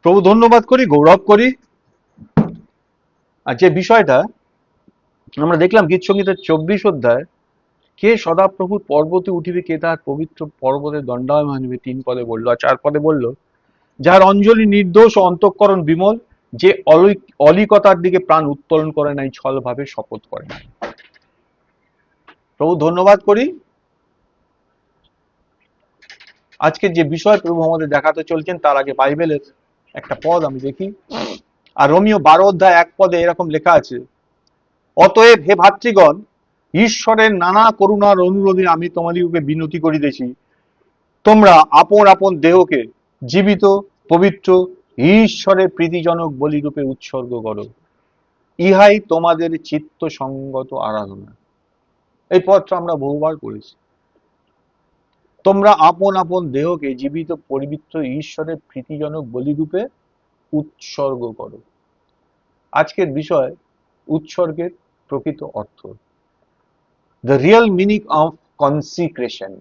প্রভু ধন্যবাদ করি, গৌরব করি। আর যে বিষয়টা আমরা দেখলাম গীত সঙ্গীতের 24 অধ্যায়, কে সদাপ্রভুর পর্বতে উঠিবে, কে তার পবিত্র পর্বতে দণ্ডায়মান হইবে, 3 পদে বললো। আর 4 পদে বললো, যার অঞ্জলি নির্দোষ ও অন্তঃকরণ বিমল, যে অলিকতার দিকে প্রাণ উত্তোলন করে নাই, ছল ভাবে শপথ করে নাই। প্রভু ধন্যবাদ করি। আজকে যে বিষয় প্রভু আমাদের দেখাতে চলছেন, তার আগে বাইবেলের একটা পদ আমি দেখি। আর রোমিও 12 অধ্যায় 1 পদে এরকম লেখা আছে, অতএব হে ভাতৃগণ, ঈশ্বরের নানা করুণার অনুরোধে আমি তোমাদিগকে বিনতি করিতেছি, তোমরা আপন আপন দেহকে জীবিত, পবিত্র, ঈশ্বরের প্রীতিজনক বলিরূপে উৎসর্গ করো, ইহাই তোমাদের চিত্ত সঙ্গত আরাধনা। এই পদটা আমরা বহুবার পড়েছি। তোমরা আপন আপন দেহকে জীবিত, পবিত্র, ঈশ্বরের প্রীতিজনক বলিরূপে উৎসর্গ করো। আজকের বিষয় উৎসর্গের প্রকৃত অর্থ, দ্য রিয়েল মিনিং অফ কনসিক্রেশন।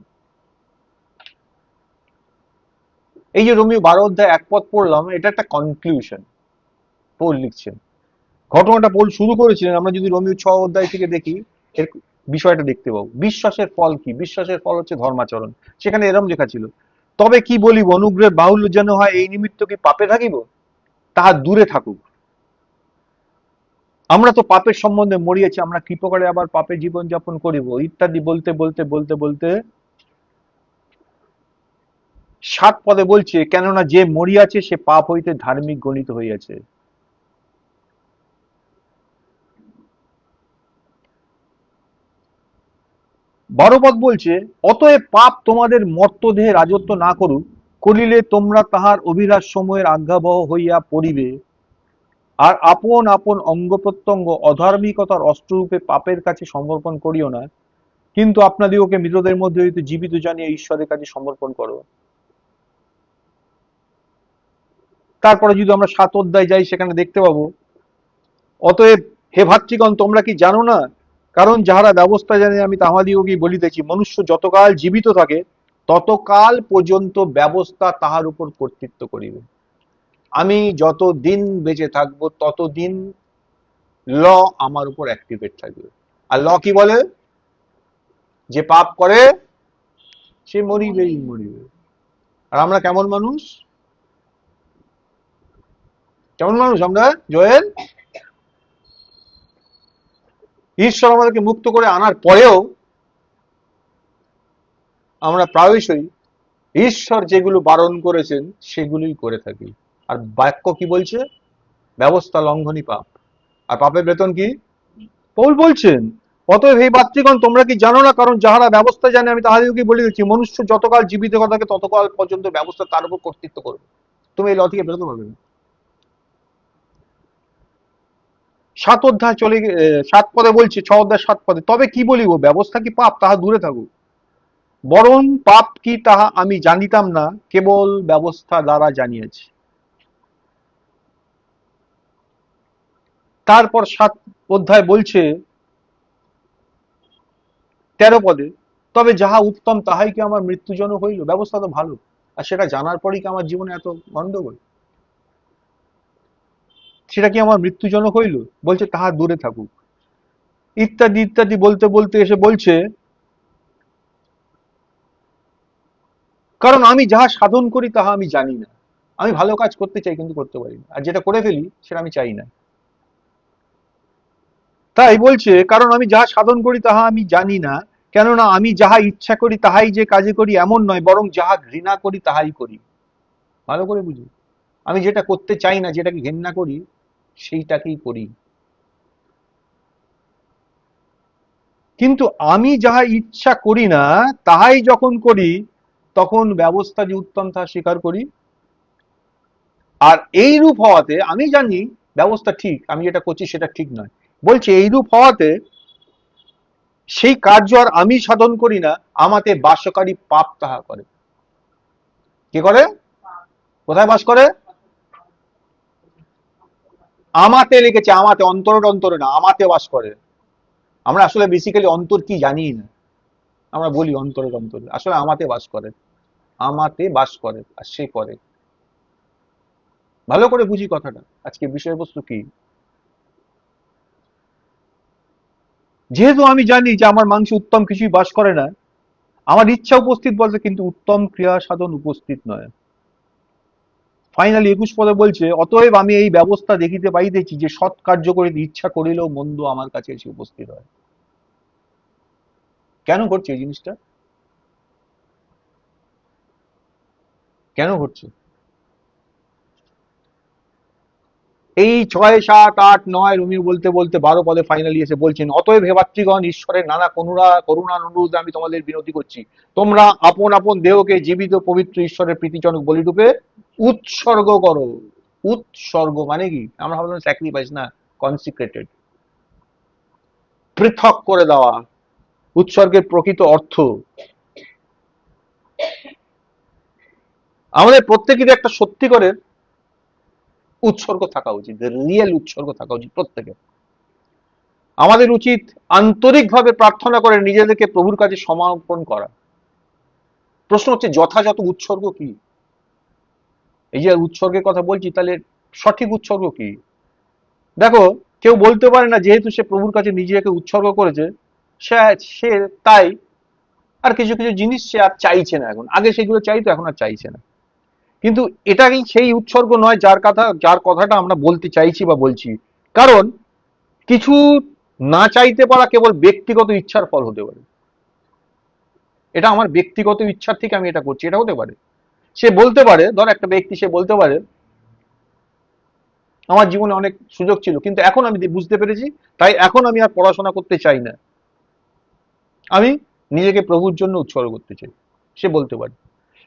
এই যে রোমিও 12 অধ্যায় 1 পদ পড়লাম, এটা একটা কনক্লুশন। পৌল লিখছেন, ঘটনাটা পৌল শুরু করেছিলেন। আমরা যদি রোমিও 6 অধ্যায় থেকে দেখি, এর বিষয়টা দেখতে পাবো। বিশ্বাসের ফল কি? বিশ্বাসের ফল হচ্ছে ধর্মাচরণ। সেখানে এরম লেখা ছিল, তবে কি বলিব, অনুগ্রহের বাহুল্য যেন হয়, এই নিমিত্ত কি পাপে থাকিব? তাহা দূরে থাকুক। আমরা তো পাপের সম্বন্ধে মরিয়েছি, আমরা কি প্রকারে আবার পাপে জীবন যাপন করিব, ইত্যাদি বলতে বলতে বলতে বলতে 7 পদে বলছে, কেননা যে মরিয়াছে সে পাপ হইতে ধার্মিক গণিত হইয়াছে। বারো পদ বলছে, অতএব পাপ তোমাদের মর্তদেহে রাজত্ব না করুক, করিলে তোমরা তাহার অভিলাষ সময়ের আজ্ঞাবহ হইয়া পড়িবে, আর আপন আপন অঙ্গ প্রত্যঙ্গ অধার্মিকতার অস্ত্ররূপে পাপের কাছে সমর্পণ করিও না, কিন্তু আপনাদিগকে মৃতদের মধ্যে হইতে জীবিত জানিয়ে ঈশ্বরের কাছে সমর্পণ করো। তারপরে যদি আমরা 7 অধ্যায় যাই, সেখানে দেখতে পাবো, অতএব হে ভাতৃগণ, তোমরা কি জানো না, কারণ যাহারা ব্যবস্থা জানে, আমি তাহাদিগকেই বলিতেছি, মনুষ্য যতকাল জীবিত থাকে ততকাল পর্যন্ত ব্যবস্থা তাহার উপর কর্তৃত্ব করিবে। আমি যতদিন বেঁচে থাকবো ততদিন ল আমার উপর অ্যাক্টিভেট থাকবে। আর ল কি বলে? যে পাপ করে সে মরিবেই মরিবে। আর আমরা কেমন মানুষ? কেমন মানুষ আমরা, জয়েল? ঈশ্বর আমাদেরকে মুক্ত করে আনার পরেও আমরা প্রায়শই ঈশ্বর যেগুলো বারণ করেছেন সেগুলোই করে থাকি। আর বাক্য কি বলছে? ব্যবস্থা লঙ্ঘনই পাপ, আর পাপের বেতন কি? পৌল বলছেন, অতএব হে ভাতৃগণ, তোমরা কি জানো না, কারণ যাহারা ব্যবস্থা জানে, আমি তাহাদিগকে বলে দিচ্ছি, মনুষ্য যতকাল জীবিত থাকে ততকাল পর্যন্ত ব্যবস্থা তার উপর কর্তৃত্ব করবে। তুমি এই ল থেকে বেরোতে পারবে না। 7 অধ্যায় চলে 7 পদে বলছে, 6 অধ্যায় 7 পদে, তবে কি বলিব, ব্যবস্থা কি পাপ, তাহা দূরে থাকুক, বরং পাপ কি তাহা আমি জানিতাম না, কেবল ব্যবস্থা দ্বারা জানিয়েছি। তারপর 7 অধ্যায় বলছে 13 পদে, তবে যাহা উত্তম তাহাই কি আমার মৃত্যুজনক হইল? ব্যবস্থা তো ভালো, আর সেটা জানার পরেই কি আমার জীবনে এত গন্ডগোল? সেটা কি আমার মৃত্যুজনক হইল? বলছে তাহা দূরে থাকুক, ইত্যাদি ইত্যাদি বলতে বলতে এসে বলছে, কারণ আমি যাহা সাধন করি তাহা আমি জানি না। আমি ভালো কাজ করতে চাই কিন্তু করতে পারি না, আর যেটা করে ফেলি সেটা আমি চাই না। তাই বলছে, কারণ আমি যাহা সাধন করি তাহা আমি জানি না, কেননা আমি যাহা ইচ্ছা করি তাহাই যে কাজে করি এমন নয়, বরং যাহা ঘৃণা করি তাহাই করি। ভালো করে বুঝি, আমি যেটা করতে চাই না, যেটাকে ঘৃণা করি, সেইটাকেই করি। কিন্তু আমি যাহা ইচ্ছা করি না তাহাই যখন করি, তখন ব্যবস্থা যে উত্তম তাহা স্বীকার করি। আর এই রূপ হওয়াতে আমি জানি ব্যবস্থা ঠিক, আমি যেটা করছি সেটা ঠিক নয়। বলছে এই রূপ হওয়াতে সেই কার্য আর আমি সাধন করি না, আমাতে বাসকারী পাপ তাহা করে। কি করে? কোথায় বাস করে? আমাতে লিখেছে, আমাতে, অন্তরের অন্তরে না, আমাতে বাস করে। আমরা আসলে বেসিক্যালি অন্তর কি জানি না, আমরা বলি অন্তরের অন্তরে, আসলে আমাতে বাস করে। আমাতে বাস করে আর সে করে। ভালো করে বুঝি কথাটা। আজকে বিষয়বস্তু কি, যেহেতু আমি জানি যে আমার মাংসে উত্তম কিছুই বাস করে না, আমার ইচ্ছা উপস্থিত বলতে কিন্তু উত্তম ক্রিয়া সাধন উপস্থিত নয়। ফাইনালি 21 পদে বলছে, অতএব আমি এই ব্যবস্থা দেখিতে পাইতেছি যে সৎ কার্য করিতে ইচ্ছা করিলেও মন্দ আমার কাছে এসে উপস্থিত হয়। কেন ঘটছে এই জিনিসটা? কেন ঘটছে? এই 6, 7, 8, 9 রোমিও বলতে বলতে 12 পদে ফাইনালি এসে বলছেন, অতএব হে ভাতৃগণ, ঈশ্বরের নানা করুণার অনুরোধে আমি তোমাদের বিনতি করছি, তোমরা আপন আপন দেহকে জীবিত পবিত্র ঈশ্বরের প্রীতিজনক বলিরূপে উৎসর্গ করো। উৎসর্গ মানে কি? আমরা ভাবলাম স্যাক্রিফাইস, না, কনসিক্রেটেড, পৃথক করে দেওয়া। উৎসর্গের প্রকৃত অর্থ, আমাদের প্রত্যেকেরই একটা সত্যিকারের উৎসর্গ থাকা উচিত, রিয়েল উৎসর্গ থাকা উচিত প্রত্যেকের। আমাদের উচিত আন্তরিকভাবে প্রার্থনা করে নিজেদেরকে প্রভুর কাছে সমর্পণ করা। প্রশ্ন হচ্ছে যথাযথ উৎসর্গ কি? এই যে উৎসর্গের কথা বলছি, তাহলে সঠিক উৎসর্গ কি? দেখো, কেউ বলতে পারে না যেহেতু সে প্রভুর কাছে নিজেকে উৎসর্গ করেছে, সে সে তাই আর কিছু কিছু জিনিস সে আর চাইছে না। এখন আগে সেগুলো চাইতো, এখন আর চাইছে না। কিন্তু এটাই সেই উৎসর্গ নয় যার কথাটা আমরা বলতে চাইছি বা বলছি। কারণ কিছু না চাইতে পারা কেবল ব্যক্তিগত ইচ্ছার ফল হতে পারে। এটা আমার ব্যক্তিগত ইচ্ছার থেকে আমি এটা করছি, এটা হতে পারে। সে বলতে পারে, ধর একটা ব্যক্তি সে বলতে পারে, আমার জীবনে অনেক সুযোগ ছিল কিন্তু এখন আমি বুঝতে পেরেছি, তাই এখন আমি আর পড়াশোনা করতে চাই না, আমি নিজেকে প্রভুর জন্য উৎসর্গ করতে চাই। সে বলতে পারে,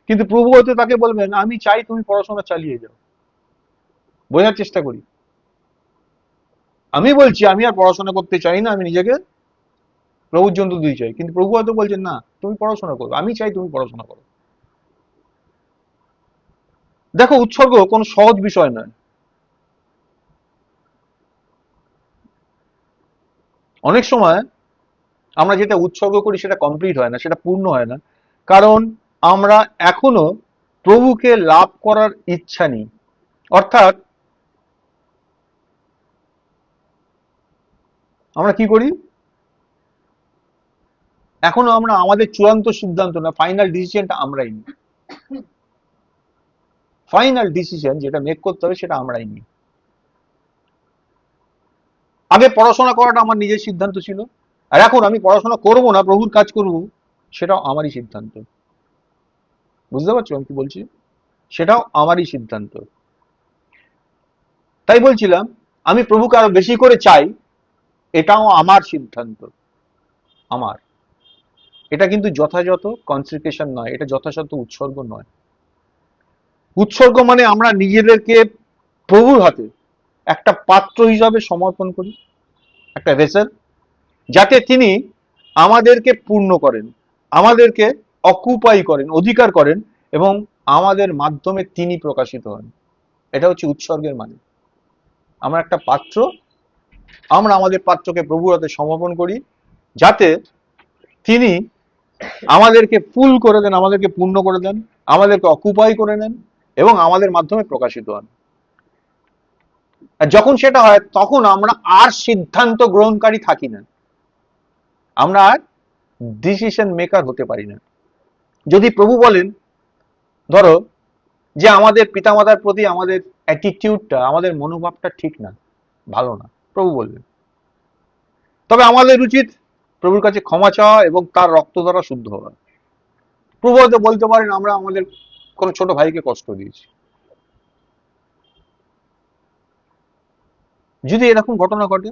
কিন্তু প্রভু হয়তো তাকে বলবেন, আমি চাই তুমি পড়াশোনা চালিয়ে যাও। বোঝার চেষ্টা করি, আমি বলছি আমি আর পড়াশোনা করতে চাই না, আমি নিজেকে প্রভুর জন্য দিতে চাই, কিন্তু প্রভু হয়তো বলছেন না, তুমি পড়াশোনা করো, আমি চাই তুমি পড়াশোনা করো। দেখো, উৎসর্গ কোনো সহজ বিষয় নয়। অনেক সময় আমরা যেটা উৎসর্গ করি সেটা কমপ্লিট হয় না, সেটা পূর্ণ হয় না, কারণ আমরা এখনো প্রভুকে লাভ করার ইচ্ছা নেই। অর্থাৎ আমরা কি করি, এখনো আমরা আমাদের চূড়ান্ত সিদ্ধান্ত না, ফাইনাল ডিসিশনটা আমরাই নিই। ফাইনাল ডিসিশন যেটা মেক করতে হবে সেটা আমরাই নিই। আগে পড়াশোনা করাটা আমার নিজের সিদ্ধান্ত ছিল, আর এখন আমি পড়াশোনা করব না, প্রভুর কাজ করব, সেটাও আমারই সিদ্ধান্ত। বুঝতে পারছো আমি কি বলছি? সেটাও আমারই সিদ্ধান্ত। তাই বলছিলাম, আমি প্রভুকে আরো বেশি করে চাই, এটাও আমার সিদ্ধান্ত, আমার। এটা কিন্তু যথাযথ কনসেন্ট্রেশন নয়, এটা যথাযথ উৎসর্গ নয়। উৎসর্গ মানে আমরা নিজেদেরকে প্রভুর হাতে একটা পাত্র হিসাবে সমর্পণ করি, একটা ভেসেল, যাতে তিনি আমাদেরকে পূর্ণ করেন, আমাদেরকে অকুপাই করেন, অধিকার করেন, এবং আমাদের মাধ্যমে তিনি প্রকাশিত হন। এটা হচ্ছে উৎসর্গের মানে। আমরা একটা পাত্র, আমরা আমাদের পাত্রকে প্রভুর হাতে সমর্পণ করি, যাতে তিনি আমাদেরকে ফুল করে দেন, আমাদেরকে পূর্ণ করে দেন, আমাদেরকে অকুপাই করে নেন এবং আমাদের মাধ্যমে প্রকাশিত হন। আর যখন সেটা হয় তখন আমরা আর সিদ্ধান্ত গ্রহণকারী থাকি না, আমরা আর ডিসিশন মেকার হতে পারি না। যদি প্রভু বলেন, ধরো যে আমাদের পিতামাতার প্রতি আমাদের অ্যাটিটিউডটা, আমাদের মনোভাবটা ঠিক না, ভালো না, প্রভু বললেন, তবে আমাদের উচিত প্রভুর কাছে ক্ষমা চাওয়া এবং তার রক্ত দ্বারা শুদ্ধ হওয়া। প্রভু হয়তো বলতে পারেন আমরা আমাদের কোনো ছোট ভাইকে কষ্ট দিয়েছি, যদি এরকম ঘটনা ঘটে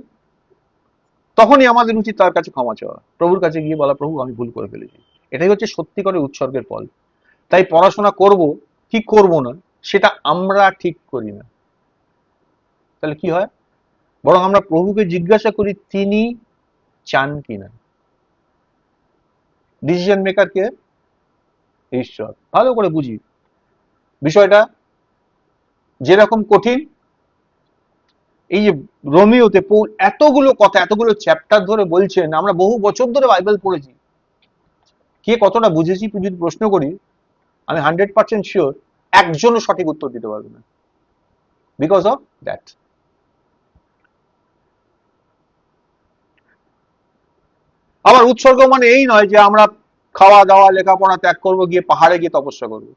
তখনই আমাদের উচিত তার কাছে ক্ষমা চাওয়া, প্রভুর কাছে গিয়ে বলা, প্রভু আমি ভুল করে ফেলেছি। এটাই হচ্ছে সত্যিকারের উৎসর্গের ফল। তাই পড়াশোনা করব কি করব না সেটা আমরা ঠিক করি না, তাহলে কি হয়, বরং আমরা প্রভুকে জিজ্ঞাসা করি তিনি চান কিনা। ডিসিশন মেকার কে? ঈশ্বর। ভালো করে বুঝি বিষয়টা, যেরকম কঠিন। এই যে রোমিওতে পৌল এতগুলো কথা, এতগুলো চ্যাপ্টার ধরে বলছেন, আমরা বহু বছর ধরে বাইবেল পড়েছি, কে কতটা বুঝেছি যদি প্রশ্ন করি, আমি 100% শিওর একজনও সঠিক উত্তর দিতে পারবে না। Because of that. আবার উৎসর্গ মানে এই নয় যে আমরা খাওয়া দাওয়া লেখাপড়া ত্যাগ করবো, গিয়ে পাহাড়ে গিয়ে তপস্যা করবো।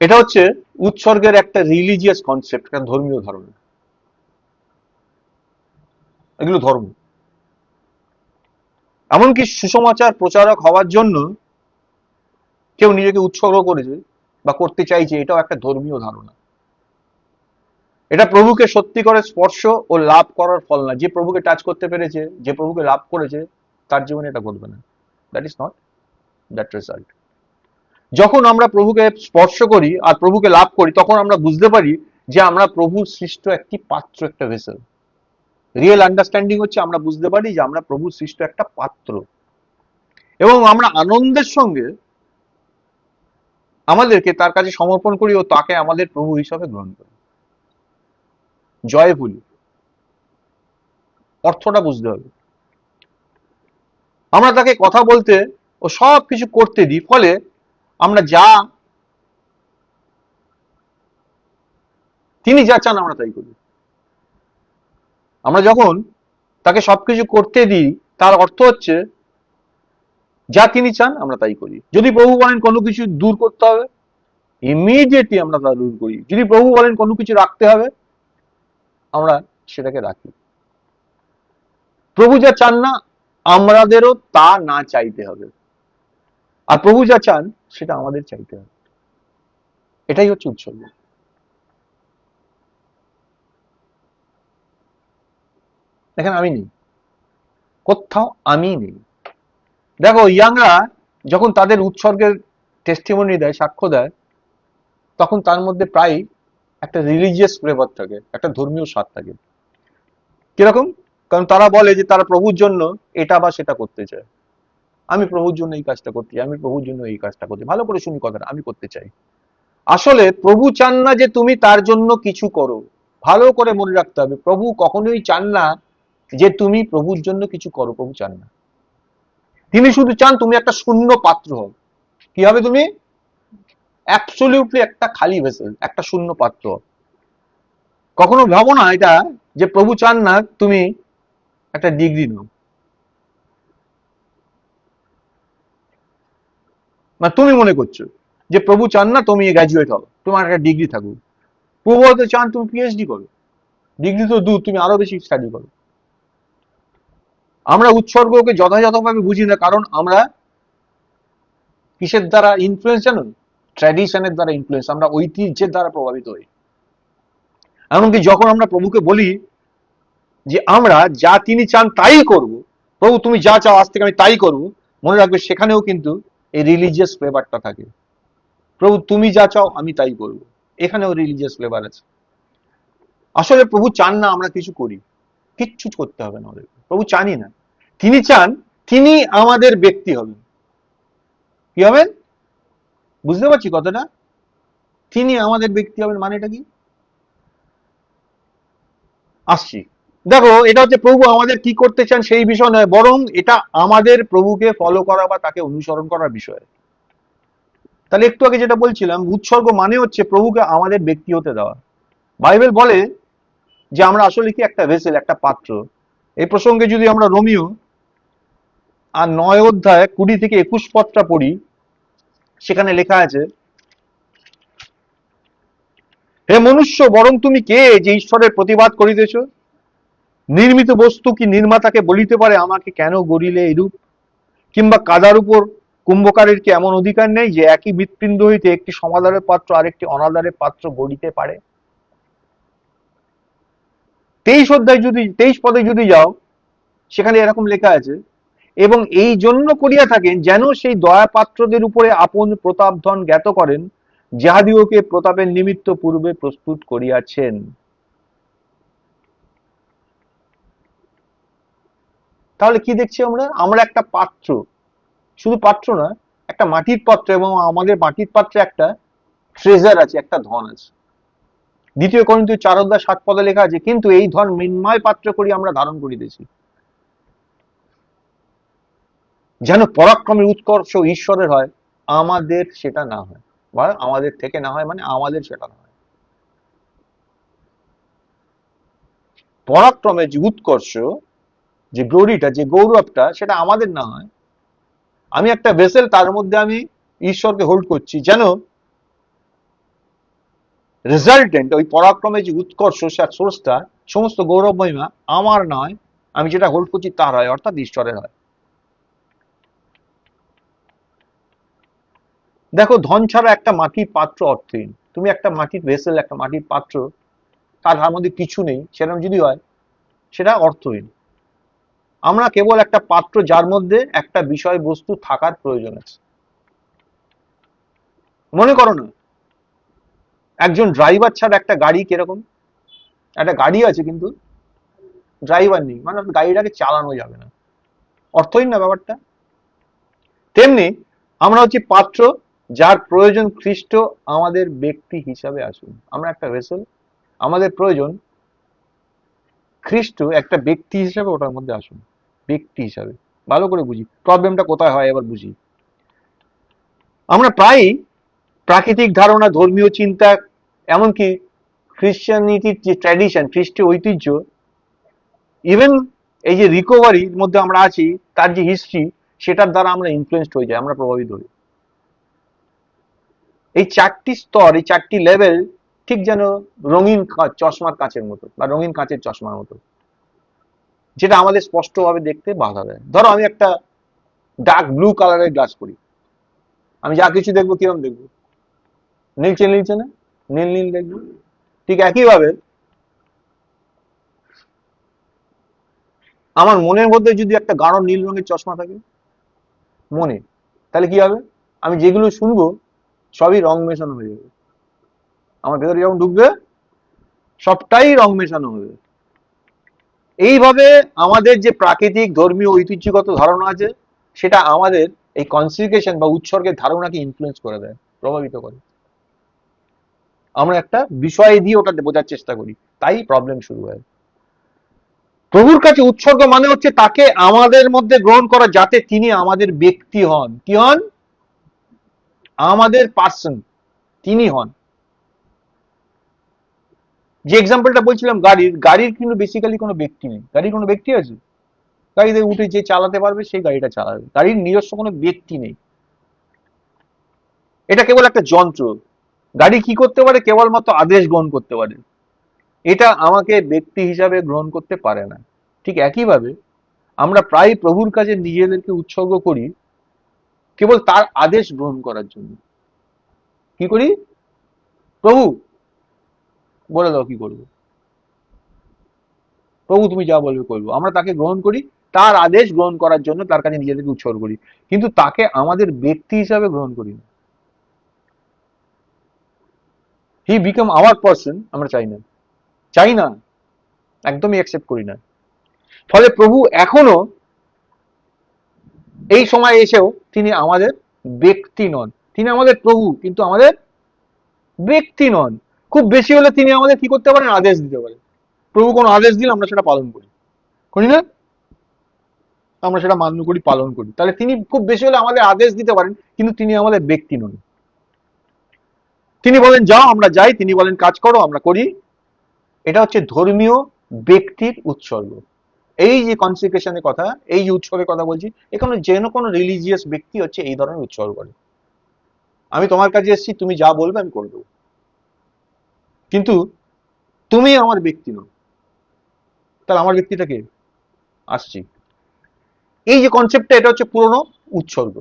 এটা হচ্ছে উৎসর্গের একটা রিলিজিয়াস কনসেপ্ট, একটা ধর্মীয় ধারণা। এগুলো ধর্ম। এমনকি সুসমাচার প্রচারক হওয়ার জন্য কেউ নিজেকে উৎসর্গ করেছে বা করতে চাইছে, এটাও একটা ধর্মীয় ধারণা। এটা প্রভুকে সত্যি করে স্পর্শ ও লাভ করার ফল না। যে প্রভুকে টাচ করতে পেরেছে, যে প্রভুকে লাভ করেছে, তার জীবনে এটা ঘটবে না। That is not that result. যখন আমরা প্রভুকে স্পর্শ করি আর প্রভুকে লাভ করি, তখন আমরা বুঝতে পারি যে আমরা প্রভুর সৃষ্ট একটি পাত্র, একটা ভেসেল। রিয়েল আন্ডারস্ট্যান্ডিং হচ্ছে আমরা বুঝতে পারি যে আমরা প্রভুর সৃষ্ট একটা পাত্র, এবং আমরা আনন্দের সঙ্গে আমাদেরকে তার কাছে সমর্পণ করি ও তাকে আমাদের প্রভু হিসাবে গ্রহণ করি। জয়ফুলি অর্থটা বুঝতে হবে। আমরা তাকে কথা বলতে ও সব কিছু করতে দিই, ফলে আমরা তিনি যা চান আমরা তাই করি। আমরা যখন তাকে সবকিছু করতে দিই, তার অর্থ হচ্ছে যা তিনি চান আমরা তাই করি। যদি প্রভু বলেন কোনো কিছু দূর করতে হবে, ইমিডিয়েটলি আমরা তা দূর করি। যদি প্রভু বলেন কোনো কিছু রাখতে হবে, আমরা সেটাকে রাখি। প্রভু যা চান না, আমাদেরও তা না চাইতে হবে, আর প্রভু যা চান সেটা আমাদের চাইতে হবে। এটাই হচ্ছে উৎসর্গ। দেখেন, আমি নেই কোথাও, আমি নেই। দেখো, ইয়াংরা যখন তাদের উৎসর্গের টেস্টিমনি দেয়, সাক্ষ্য দেয়, তখন তার মধ্যে প্রায় একটা রিলিজিয়াস ফ্লেভার থাকে, একটা ধর্মীয় স্বাদ থাকে। কিরকম? কারণ তারা বলে যে তারা প্রভুর জন্য এটা বা সেটা করতে চায়। আমি প্রভুর জন্য এই কাজটা করতে চাই, আমি প্রভুর জন্য এই কাজটা করতে। ভালো করে শুনি কথাটা, আমি করতে চাই। আসলে প্রভু চান না যে তুমি তার জন্য কিছু করো। ভালো করে মনে রাখতে হবে, প্রভু কখনোই চান না যে তুমি প্রভুর জন্য কিছু করো। প্রভু চান না। তিনি শুধু চান তুমি একটা শূন্য পাত্র হও। কি হবে তুমি? অ্যাবসলিউটলি একটা খালি ভেসেল, একটা শূন্য পাত্র। কখনো ভাবো না এটা যে প্রভু চান না তুমি একটা ডিগ্রি নাও, মানে তুমি মনে করছো যে প্রভু চান না তুমি গ্র্যাজুয়েট হও, তোমার একটা ডিগ্রি থাকুক। প্রভু হয়তো চান তুমি পিএইচডি করো। ডিগ্রি তো দূর, তুমি আরো বেশি স্টাডি করো। আমরা উৎসর্গকে যথাযথভাবে বুঝি না, কারণ আমরা কিসের দ্বারা ইনফ্লুয়েন্স জানো? ট্র্যাডিশনের দ্বারা ইনফ্লুয়েন্স, আমরা ঐতিহ্যের দ্বারা প্রভাবিত হই। এমনকি যখন আমরা প্রভুকে বলি যে আমরা যা তিনি চান তাই করব, প্রভু তুমি যা চাও আজ থেকে আমি তাই করব, মনে রাখবে সেখানেও কিন্তু এই রিলিজিয়াস ফ্লেভারটা থাকে। প্রভু তুমি যা চাও আমি তাই করব, এখানেও রিলিজিয়াস ফ্লেভার আছে। আসলে প্রভু চান না আমরা কিছু করি, কিচ্ছু করতে হবে না আমাদের। প্রভু চানই না। তিনি চান তিনি আমাদের ব্যক্তি হবেন। কি হবেন? বুঝতে পারছি কথাটা? তিনি আমাদের ব্যক্তি হবেন মানে এটা কি? আসছি। দেখো, এটা হচ্ছে প্রভু আমাদের কি করতে চান সেই বিষয় নয়, বরং এটা আমাদের প্রভুকে ফলো করা বা তাকে অনুসরণ করার বিষয়। তাহলে একটু আগে যেটা বলছিলাম, উৎসর্গ মানে হচ্ছে প্রভুকে আমাদের ব্যক্তি হতে দেওয়া। বাইবেল বলে যে আমরা আসলে কি একটা ভেসেল, একটা পাত্র। এই প্রসঙ্গে যদি আমরা রোমিও আর 9 অধ্যায় 20 থেকে 21 পদটা পড়ি, সেখানে লেখা আছে, হে মনুষ্য, বরং তুমি কে যে ঈশ্বরের প্রতিবাদ করিতেছ? নির্মিত বস্তু কি নির্মাতাকে বলিতে পারে আমাকে কেন গড়িলে এরূপ? কিংবা কাদার উপর কুম্ভকারের কি এমন অধিকার নেই যে একই মৃৎপিণ্ড হইতে একটি সমাদরের পাত্র আরেকটি অনাদরের পাত্র গড়িতে পারে? 23 পদে যদি যাও, সেখানে এরকম লেখা আছে, এবং এই জন্য করিয়া থাকেন যেন সেই দয়া পাত্রদের উপরে আপন প্রতাপ ধন জ্ঞাত করেন, যাহাদিওকে প্রতাপের নিমিত্ত পূর্বে প্রস্তুত করিয়াছেন। তাহলে কি দেখছি আমরা? আমরা একটা পাত্র, শুধু পাত্র না, একটা মাটির পাত্র, এবং আমাদের মাটির পাত্রে একটা ট্রেজার আছে, একটা ধন আছে। 2 করিন্থীয় 4 অধ্যায় 7 পদে লেখা আছে, কিন্তু এই ধন মৃন্ময় পাত্র করি আমরা ধারণ করিতেছি, যেন পরাক্রমের উৎকর্ষ ঈশ্বরের হয়, আমাদের সেটা না হয়। বা আমাদের থেকে না হয়, মানে আমাদের সেটা না হয়। পরাক্রমের যে উৎকর্ষ, যে গ্লোরিটা, যে গৌরবটা, সেটা আমাদের না হয়। আমি একটা ভেসেল, তার মধ্যে আমি ঈশ্বরকে হোল্ড করছি, যেন রেজাল্টেন্ট ওই পরাক্রমের যে উৎকর্ষ, সোর্সটা, সমস্ত গৌরব মহিমা আমার নয়, আমি যেটা হোল্ড করছি তার হয়, অর্থাৎ ঈশ্বরের হয়। দেখো, ধন ছাড়া একটা মাটির পাত্র অর্থহীন। তুমি একটা মাটির ভেসেল, একটা মাটির পাত্র, তার মধ্যে কিছু নেই, সেরকম যদি হয়, সেটা অর্থহীন। আমরা কেবল একটা পাত্র, যার মধ্যে একটা বিষয়বস্তু থাকার প্রয়োজন আছে। মনে করো না, একজন ড্রাইভার ছাড়া একটা গাড়ি কিরকম? একটা গাড়ি আছে কিন্তু ড্রাইভার নেই, মানে গাড়িটাকে চালানো যাবে না। অর্থহীন না ব্যাপারটা? তেমনি আমরা হচ্ছে পাত্র, যার প্রয়োজন খ্রিস্ট আমাদের ব্যক্তি হিসাবে আসুন। আমরা একটা ভেসেল, আমাদের প্রয়োজন খ্রিস্ট একটা ব্যক্তি হিসাবে ওটার মধ্যে আসুন। ব্যক্তি হিসাবে। ভালো করে বুঝি প্রবলেমটা কোথায় হয়, এবার বুঝি। আমরা প্রায়ই প্রাকৃতিক ধারণা, ধর্মীয় চিন্তা, এমনকি খ্রিস্টানিটির যে ট্র্যাডিশন, খ্রিস্টীয় ঐতিহ্য, ইভেন এই যে রিকভারির মধ্যে আমরা আছি, তার যে হিস্ট্রি, সেটার দ্বারা আমরা ইনফ্লুয়েসড হয়ে যাই, আমরা প্রভাবিত হই। এই চারটি স্তর, এই চারটি লেভেল, ঠিক যেন রঙিন চশমার কাঁচের মতো, বা রঙিন কাঁচের চশমার মতো, যেটা আমাদের স্পষ্টভাবে দেখতে বাধা দেয়। ধরো আমি একটা ডার্ক ব্লু কালারের গ্লাস করি, আমি যা কিছু দেখবো কিরকম দেখবো? নীলচে নীলচে না? নীল নীল দেখবো। ঠিক একইভাবে আমার মনের মধ্যে যদি একটা গাঢ় নীল রঙের চশমা থাকে মনে, তাহলে কি হবে? আমি যেগুলো শুনবো সবই রং মেশানো হয়ে যাবে। আমার ভেতরে যখন ঢুকবে, সবটাই রং মেশানো হবে। এইভাবে আমাদের যে প্রাকৃতিক ধর্মীয় ঐতিহ্যগত ধারণা আছে, সেটা আমাদের এই কনসিগ্রেশন বা উৎসর্গের ধারণাকে ইনফ্লুয়েন্স করে দেয়, প্রভাবিত করে। আমরা একটা বিষয় দিয়ে ওটাতে বোঝার চেষ্টা করি, তাই প্রবলেম শুরু হয়। প্রভুর কাছে উৎসর্গ মানে হচ্ছে তাকে আমাদের মধ্যে গ্রহণ করা, যাতে তিনি আমাদের ব্যক্তি হন। কি হন? আমাদের পার্সন তিনি হন। যে এক্সাম্পলটা বলছিলাম গাড়ির, গাড়ির কিন্তু বেসিক্যালি কোনো ব্যক্তি নেই। গাড়ির কোনো ব্যক্তি আছে? গাড়িতে উঠে যে চালাতে পারবে সেই গাড়িটা চালাবে, গাড়ির নিজস্ব কোনো ব্যক্তি নেই। এটা কেবল একটা যন্ত্র। গাড়ি কি করতে পারে? কেবলমাত্র আদেশ গ্রহণ করতে পারে। এটা আমাকে ব্যক্তি হিসাবে গ্রহণ করতে পারে না। ঠিক একইভাবে আমরা প্রায় প্রভুর কাছে নিজেদেরকে উৎসর্গ করি কেবল তার আদেশ গ্রহণ করার জন্য। কি করি? প্রভু বলে দাও কি করবো, প্রভু তুমি যা বলবে করবো। আমরা তাকে গ্রহণ করি তার আদেশ গ্রহণ করার জন্য, তার কাছে নিজেদেরকে উৎসর্গ করি, কিন্তু তাকে আমাদের ব্যক্তি হিসাবে গ্রহণ করি না। হি বিকাম আওয়ার পার্সন আমরা চাই না, চাই না, একদমই অ্যাকসেপ্ট করি না। ফলে প্রভু এখনো এই সময় এসেও তিনি আমাদের ব্যক্তি নন। তিনি আমাদের প্রভু, কিন্তু আমাদের ব্যক্তি নন। খুব বেশি হলে তিনি আমাদের কি করতে পারেন? আদেশ দিতে পারেন। প্রভু কোনো আদেশ দিলে আমরা সেটা পালন করি, করি না? আমরা সেটা মান্য করি, পালন করি। তাহলে তিনি খুব বেশি হলে আমাদের আদেশ দিতে পারেন, কিন্তু তিনি আমাদের ব্যক্তি নন। তিনি বলেন যাও, আমরা যাই। তিনি বলেন কাজ করো, আমরা করি। এটা হচ্ছে ধর্মীয় ব্যক্তির উৎসর্গ। এই যে কনসিক্রেশনের কথা, এই যে উৎসর্গের কথা বলছি, এখানে যেন কোনো রিলিজিয়াস ব্যক্তি হচ্ছে এই ধরনের উৎসর্গ করে। আমি তোমার কাছে এসেছি, তুমি যা বলবে আমি করে দেবো, কিন্তু তুমি আমার ব্যক্তি নও। তাহলে আমার ব্যক্তিটা কে? আসছি। এই যে কনসেপ্টটা, এটা হচ্ছে পুরনো উৎসর্গ।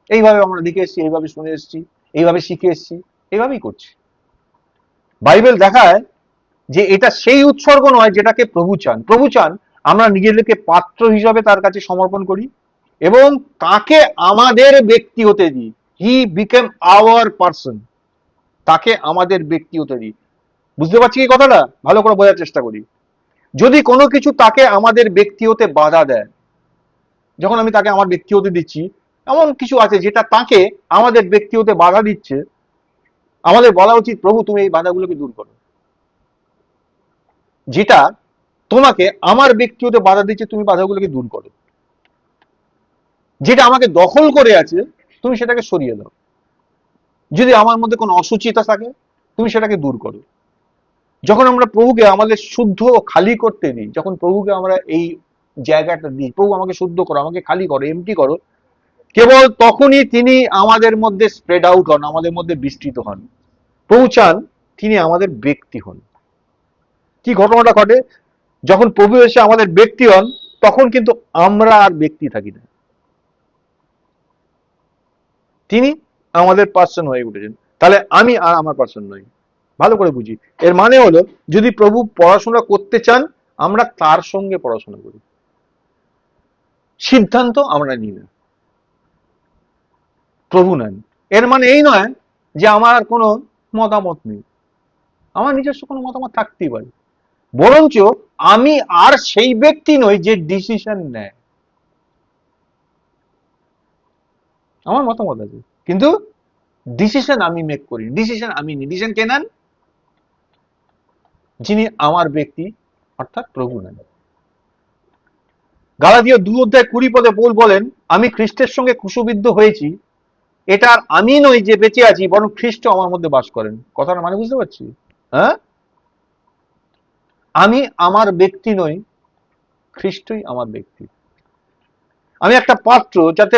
এইভাবে আমরা দেখে এসেছি, এইভাবে শুনে এসেছি, এইভাবে শিখে এসেছি, এইভাবেই করছি। বাইবেল দেখায় যে এটা সেই উৎসর্গ নয় যেটাকে প্রভু চান। প্রভু চান আমরা নিজেদেরকে পাত্র হিসাবে তার কাছে সমর্পণ করি এবং তাকে আমাদের ব্যক্তি হতে দিই। He became our person. তাকে আমাদের ব্যক্তি হতে দিই। বুঝতে পারছি কি কথাটা? ভালো করে বোঝার চেষ্টা করি। যদি কোনো কিছু তাকে আমাদের ব্যক্তি হতে বাধা দেয়, যখন আমি তাকে আমার ব্যক্তি হতে দিচ্ছি, এমন কিছু আছে যেটা তাকে আমাদের ব্যক্তি হতে বাধা দিচ্ছে, আমাদের বলা উচিত প্রভু তুমি এই বাধাগুলোকে দূর করো। যেটা তোমাকে আমার ব্যক্তি হতে বাধা দিচ্ছে, তুমি বাধাগুলোকে দূর করো। যেটা আমাকে দখল করে আছে, তুমি সেটাকে সরিয়ে দাও। যদি আমার মধ্যে কোনো অসুচিতা থাকে, তুমি সেটাকে দূর করো। যখন আমরা প্রভুকে আমাদের শুদ্ধ ও খালি করতে দিই, যখন প্রভুকে আমরা এই জায়গাটা দিই, প্রভু আমাকে শুদ্ধ করো, আমাকে খালি করো, এমটি করো, কেবল তখনই তিনি আমাদের মধ্যে স্প্রেড আউট হন, আমাদের মধ্যে বিস্তৃত হন। প্রভু চান তিনি আমাদের ব্যক্তি হন। কি ঘটনাটা ঘটে, যখন প্রভু এসে আমাদের ব্যক্তি হন, তখন কিন্তু আমরা আর ব্যক্তি থাকি না, তিনি আমাদের পার্সন হয়ে উঠেছেন। তাহলে আমি আর আমার পার্সন নই। ভালো করে বুঝি, এর মানে হলো যদি প্রভু পড়াশোনা করতে চান, আমরা তার সঙ্গে পড়াশোনা করি, সিদ্ধান্ত আমরা নিই না, প্রভু নেন। এর মানে এই নয় যে আমার কোনো মতামত নেই, আমার নিজস্ব কোনো মতামত থাকতেই পারে, বরঞ্চ আমি আর সেই ব্যক্তি নই যে ডিসিশন নেয়। আমার মতামত আছে, কিন্তু ডিসিশন আমি মেক করি, ডিসিশন আমি নিই। ডিসিশন কে নেন? যিনি আমার ব্যক্তি, অর্থাৎ প্রভু নেন। গালাতীয় 2:20 পৌল বলেন, আমি খ্রিস্টের সঙ্গে ক্রুশবিদ্ধ হয়েছি, এটা আর আমি নই যে বেঁচে আছি, বরং খ্রিস্ট আমার মধ্যে বাস করেন। কথাটা মানে বুঝতে পারছি? হ্যাঁ, আমি আমার ব্যক্তি নই, খ্রিস্টই আমার ব্যক্তি। আমি একটা পাত্র, যাতে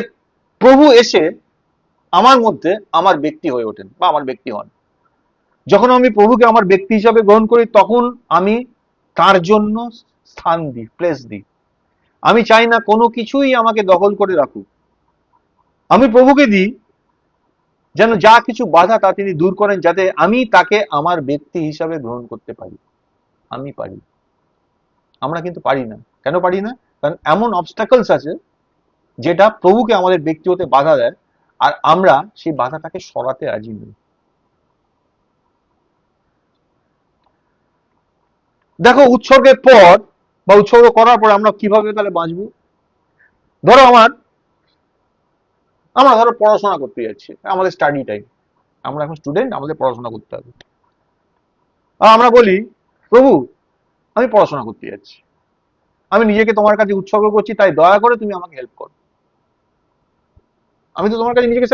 প্রভু এসে আমার মধ্যে আমার ব্যক্তি হয়ে ওঠেন বা আমার ব্যক্তি হন। যখন আমি প্রভুকে আমার ব্যক্তি হিসাবে গ্রহণ করি, তখন আমি তার জন্য স্থান দিই, প্লেস দিই। আমি চাই না কোনো কিছুই আমাকে দখল করে রাখুক। আমি প্রভুকে দিই যেন যা কিছু বাধা তা তিনি দূর করেন, যাতে আমি তাকে আমার ব্যক্তি হিসাবে গ্রহণ করতে পারি। আমি পারি, আমরা কিন্তু পারি না। কেন পারি না? কারণ এমন অবস্টাকলস আছে যেটা প্রভুকে আমাদের ব্যক্তি হতে বাধা দেয়, আর আমরা সেই বাধাটাকে সরাতে রাজি নই। দেখো, উৎসর্গের পর বা উৎসর্গ করার পর আমরা কিভাবে তাহলে বাঁচবো? ধরো আমরা ধরো পড়াশোনা করতে যাচ্ছি, আমাদের স্টাডি টাইম, আমরা এখন স্টুডেন্ট, আমাদের পড়াশোনা করতে হবে। আর আমরা বলি, প্রভু আমি পড়াশোনা করতে যাচ্ছি, আমি নিজেকে তোমার কাছে উৎসর্গ করছি, তাই দয়া করে তুমি আমাকে হেল্প করো। আমি তো তোমার কাছে নিজেকে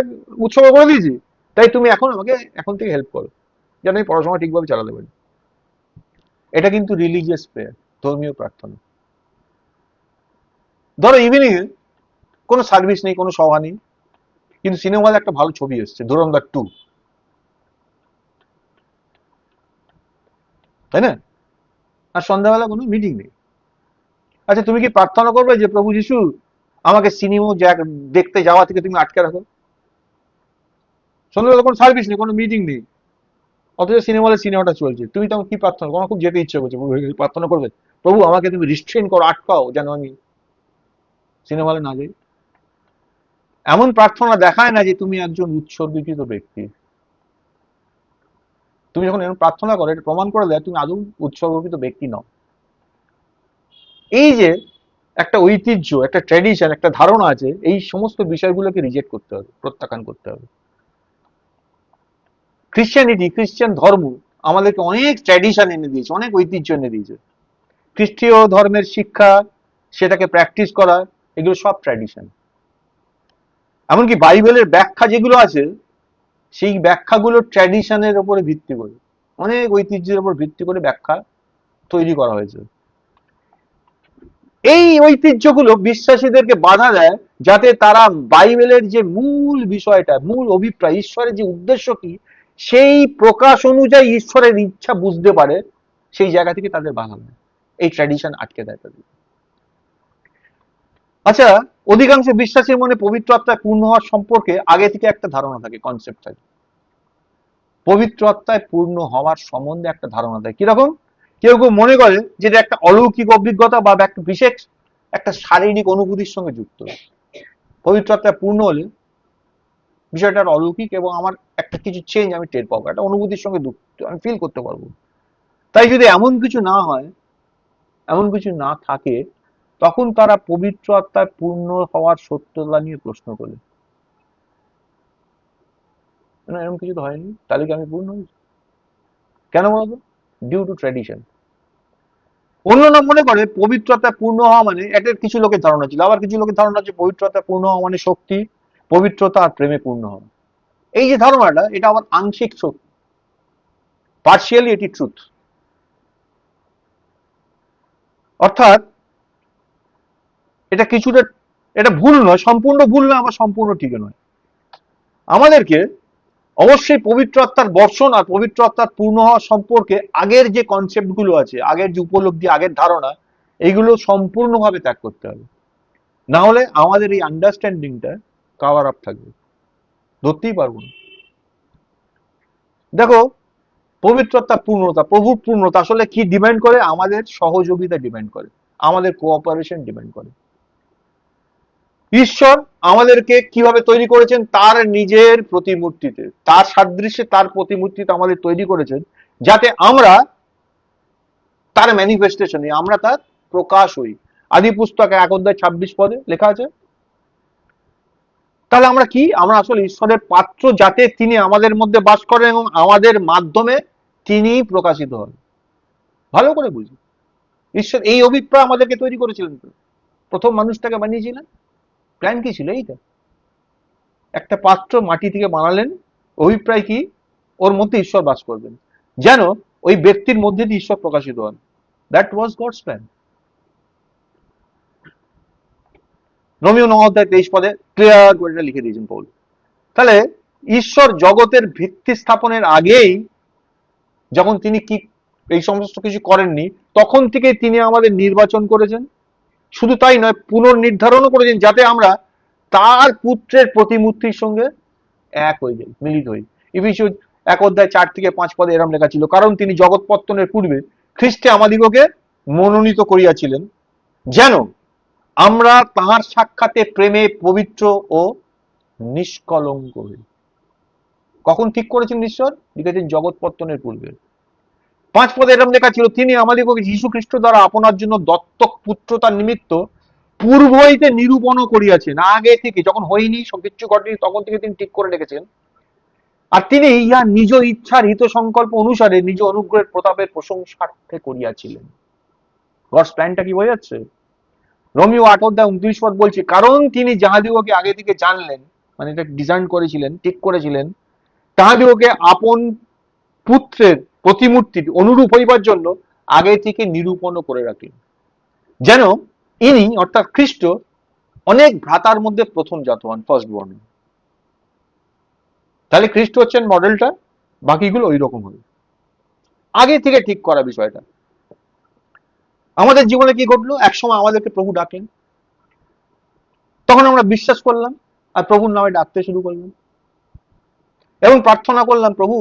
উৎসর্গ করে দিয়েছি, তাই তুমি এখন আমাকে এখন থেকে হেল্প করো, যেন আমি পড়াশোনা ঠিকভাবে চালাতে পারি। এটা কিন্তু রিলিজিয়াস প্রেয়ার, ধর্মীয় প্রার্থনা। ধরো ইভিনিং এ কোনো সার্ভিস নেই, কোনো সভা নেই, কিন্তু সিনেমা হলে একটা ভালো ছবি এসছে, ধুরন্ধর 2, তাই না? আর সন্ধ্যাবেলা কোনো মিটিং নেই। আচ্ছা, তুমি কি প্রার্থনা করবে যে প্রভু যিশু আমাকে সিনেমা দেখতে যাওয়া থেকে তুমি আটকে রাখো? সন্ধ্যাবেলা কোনো সার্ভিস নেই, কোনো মিটিং নেই, অথচ সিনেমা হলে সিনেমাটা চলছে, তুমি তখন কি প্রার্থনা? তোমার খুব যেতে ইচ্ছে করছে, প্রার্থনা করবে, প্রভু আমাকে তুমি রিস্ট্রেন করো, আটকাও, যেন আমি সিনেমা হলে না যাই। এমন প্রার্থনা দেখায় না যে তুমি একজন উৎসর্গীকৃত ব্যক্তি। তুমি যখন এরকম প্রার্থনা করো, এটা প্রমাণ করে দেয় তুমি আদৌ উৎসর্গীকৃত ব্যক্তি নও। এই যে একটা ঐতিহ্য, একটা ট্র্যাডিশন, একটা ধারণা আছে, এই সমস্ত বিষয়গুলোকে রিজেক্ট করতে হবে, প্রত্যাখ্যান করতে হবে। খ্রিশ্চান ধর্ম আমাদেরকে অনেক ট্র্যাডিশন এনে দিয়েছে, অনেক ঐতিহ্য এনে দিয়েছে। খ্রিস্টীয় ধর্মের শিক্ষা, সেটাকে প্র্যাকটিস করা, এগুলো সব ট্র্যাডিশন। এমনকি বাইবেলের ব্যাখ্যা যেগুলো আছে, সেই ব্যাখ্যাগুলো ট্র্যাডিশনের উপরে ভিত্তি করে, অনেক ঐতিহ্যের উপর ভিত্তি করে ব্যাখ্যা তৈরি করা হয়েছে। এই ঐতিহ্যগুলো বিশ্বাসীদেরকে বাধা দেয়, যাতে তারা বাইবেলের যে মূল বিষয়টা, মূল অভিপ্রায়, ঈশ্বরের যে উদ্দেশ্য কি, সেই প্রকাশ অনুযায়ী ঈশ্বরের ইচ্ছা বুঝতে পারে, সেই জায়গা থেকে তাদের বাধা দেয়, এই ট্র্যাডিশন আটকে দেয় তাদের। আচ্ছা, অধিকাংশ বিশ্বাসীর মনে পবিত্র আত্মায় পূর্ণ হওয়ার সম্পর্কে আগে থেকে একটা ধারণা থাকে, কনসেপ্ট থাকে। পবিত্র আত্মায় পূর্ণ হওয়ার সম্বন্ধে একটা ধারণা থাকে, কিরকম? কেউ কেউ মনে করে যে এটা একটা অলৌকিক অভিজ্ঞতা বা একটা বিশেষ একটা শারীরিক অনুভূতির সঙ্গে যুক্ত। পবিত্র আত্মায় পূর্ণ হলে বিষয়টা অলৌকিক, এবং আমার একটা কিছু চেঞ্জ আমি টের পাবো, একটা অনুভূতির সঙ্গে যুক্ত, আমি ফিল করতে পারবো। তাই যদি এমন কিছু না হয়, এমন কিছু না থাকে, তখন তারা পবিত্র আত্মায় পূর্ণ হওয়ার সত্যতা নিয়ে প্রশ্ন করে, না এরকম কিছু তো হয়নি, তাহলে কি আমি পূর্ণ হয়েছি? কেন বলতো? Due to tradition. অন্যরা মনে করে পবিত্র আত্মায় পূর্ণ হওয়া মানে, এটা কিছু লোকের ধারণা ছিল, আবার কিছু লোকের ধারণা হচ্ছে পবিত্র আত্মায় পূর্ণ হওয়া মানে শক্তি, পবিত্রতা আর প্রেমে পূর্ণ হওয়া। এই যে ধারণাটা, এটা আবার আংশিক সত্য, পার্শিয়ালি এটি ট্রুথ। অর্থাৎ এটা কিছুটা, এটা ভুল নয়, সম্পূর্ণ ভুল নয়, আবার সম্পূর্ণ ঠিক নয়। আমাদেরকে অবশ্যই পবিত্র আত্মার বর্ষণ আর পবিত্র আত্মার পূর্ণ হওয়া সম্পর্কে আগের যে কনসেপ্ট গুলো আছে, আগের যে উপলব্ধি, আগের ধারণা, এইগুলো সম্পূর্ণভাবে ত্যাগ করতে হবে। না হলে আমাদের এই আন্ডারস্ট্যান্ডিংটা কাভার আপ থাকবে, ধরতেই পারবো না। দেখো, পবিত্র আত্মার পূর্ণতা, প্রভুর পূর্ণতা আসলে কি ডিমান্ড করে? আমাদের সহযোগিতা ডিমান্ড করে, আমাদের কোঅপারেশন ডিমান্ড করে। ঈশ্বর আমাদেরকে কিভাবে তৈরি করেছেন? তার নিজের প্রতিমূর্তিতে, তার সাদৃশ্যে, তার প্রতিমূর্তিতে আমাদের তৈরি করেছেন, যাতে আমরা তার ম্যানিফেস্টেশনে, আমরা তার প্রকাশ হই। আদি পুস্তকে 1:26 লেখা আছে। তাহলে আমরা কি? আমরা আসলে ঈশ্বরের পাত্র, যাতে তিনি আমাদের মধ্যে বাস করেন এবং আমাদের মাধ্যমে তিনি প্রকাশিত হন। ভালো করে বুঝি, ঈশ্বর এই অভিপ্রায় আমাদেরকে তৈরি করেছিলেন। প্রথম মানুষটাকে বানিয়েছিলেন, প্ল্যান কি ছিল? এইটা একটা পাত্র মাটি থেকে বানালেন, অভিপ্রায় কি? ওর মধ্যে ঈশ্বর বাস করবেন, যেন ওই ব্যক্তির মধ্যে দিয়ে ঈশ্বর প্রকাশিত হন। That was God's plan. রোমিও 9:23 ক্লিয়ার করে এটা লিখে দিয়েছেন পৌল। তাহলে ঈশ্বর জগতের ভিত্তি স্থাপনের আগেই, যখন তিনি কি এই সমস্ত কিছু করেননি, তখন থেকে তিনি আমাদের নির্বাচন করেছেন। শুধু তাই নয়, পুনর্নির্ধারণও করেছেন, যাতে আমরা তার পুত্রের প্রতিমূর্তির সঙ্গে এক হয়ে যাই, মিলিত হই। ইফিসিয় 1:4-5 এরম লেখা ছিল, কারণ তিনি জগৎ পত্তনের পূর্বে খ্রিস্টে আমাদিগকে মনোনীত করিয়াছিলেন, যেন আমরা তাহার সাক্ষাতে প্রেমে পবিত্র ও নিষ্কলঙ্ক হই। কখন ঠিক করেছেন ঈশ্বর? লিখেছেন জগৎ পত্তনের পূর্বে। 5 এরম লেখা ছিল, তিনি আমাদিগকে যীশু খ্রিস্ট দ্বারা আপনার জন্য দত্তক পুত্রতার নিমিত্ত পূর্ব হইতে নিরূপণ করিয়াছেন। আগে থেকে, যখন হয়নি, সব কিছু ঘটেনি, তখন থেকে তিনি ঠিক করে রেখেছেন। আর তিনি ইহা নিজ ইচ্ছার হিত সংকল্প অনুসারে নিজ অনুগ্রহের প্রতাপের প্রশংসার্থে করিয়াছিলেন। গডস প্ল্যানটা কি বোঝা যাচ্ছে? রোমিও 8:29 বলছে, কারণ তিনি যাহাদিগকে আগে থেকে জানলেন, মানে এটা ডিজাইন করেছিলেন, ঠিক করেছিলেন, তাহাদিগকে আপন পুত্রের প্রতিমূর্তির অনুরূপ হইবার জন্য আগে থেকে নিরূপণ করে রাখলেন, যেন ইনি অর্থাৎ খ্রিস্ট অনেক ভ্রাতার মধ্যে প্রথম জাত হন, ফার্স্ট বর্ন। তাহলে খ্রিস্ট হচ্ছেন মডেলটা, বাকিগুলো ওই রকম হবে। আগে থেকে ঠিক করা বিষয়টা। আমাদের জীবনে কি ঘটলো? একসময় আমাদেরকে প্রভু ডাকলেন, তখন আমরা বিশ্বাস করলাম আর প্রভুর নামে ডাকতে শুরু করলাম এবং প্রার্থনা করলাম, প্রভু,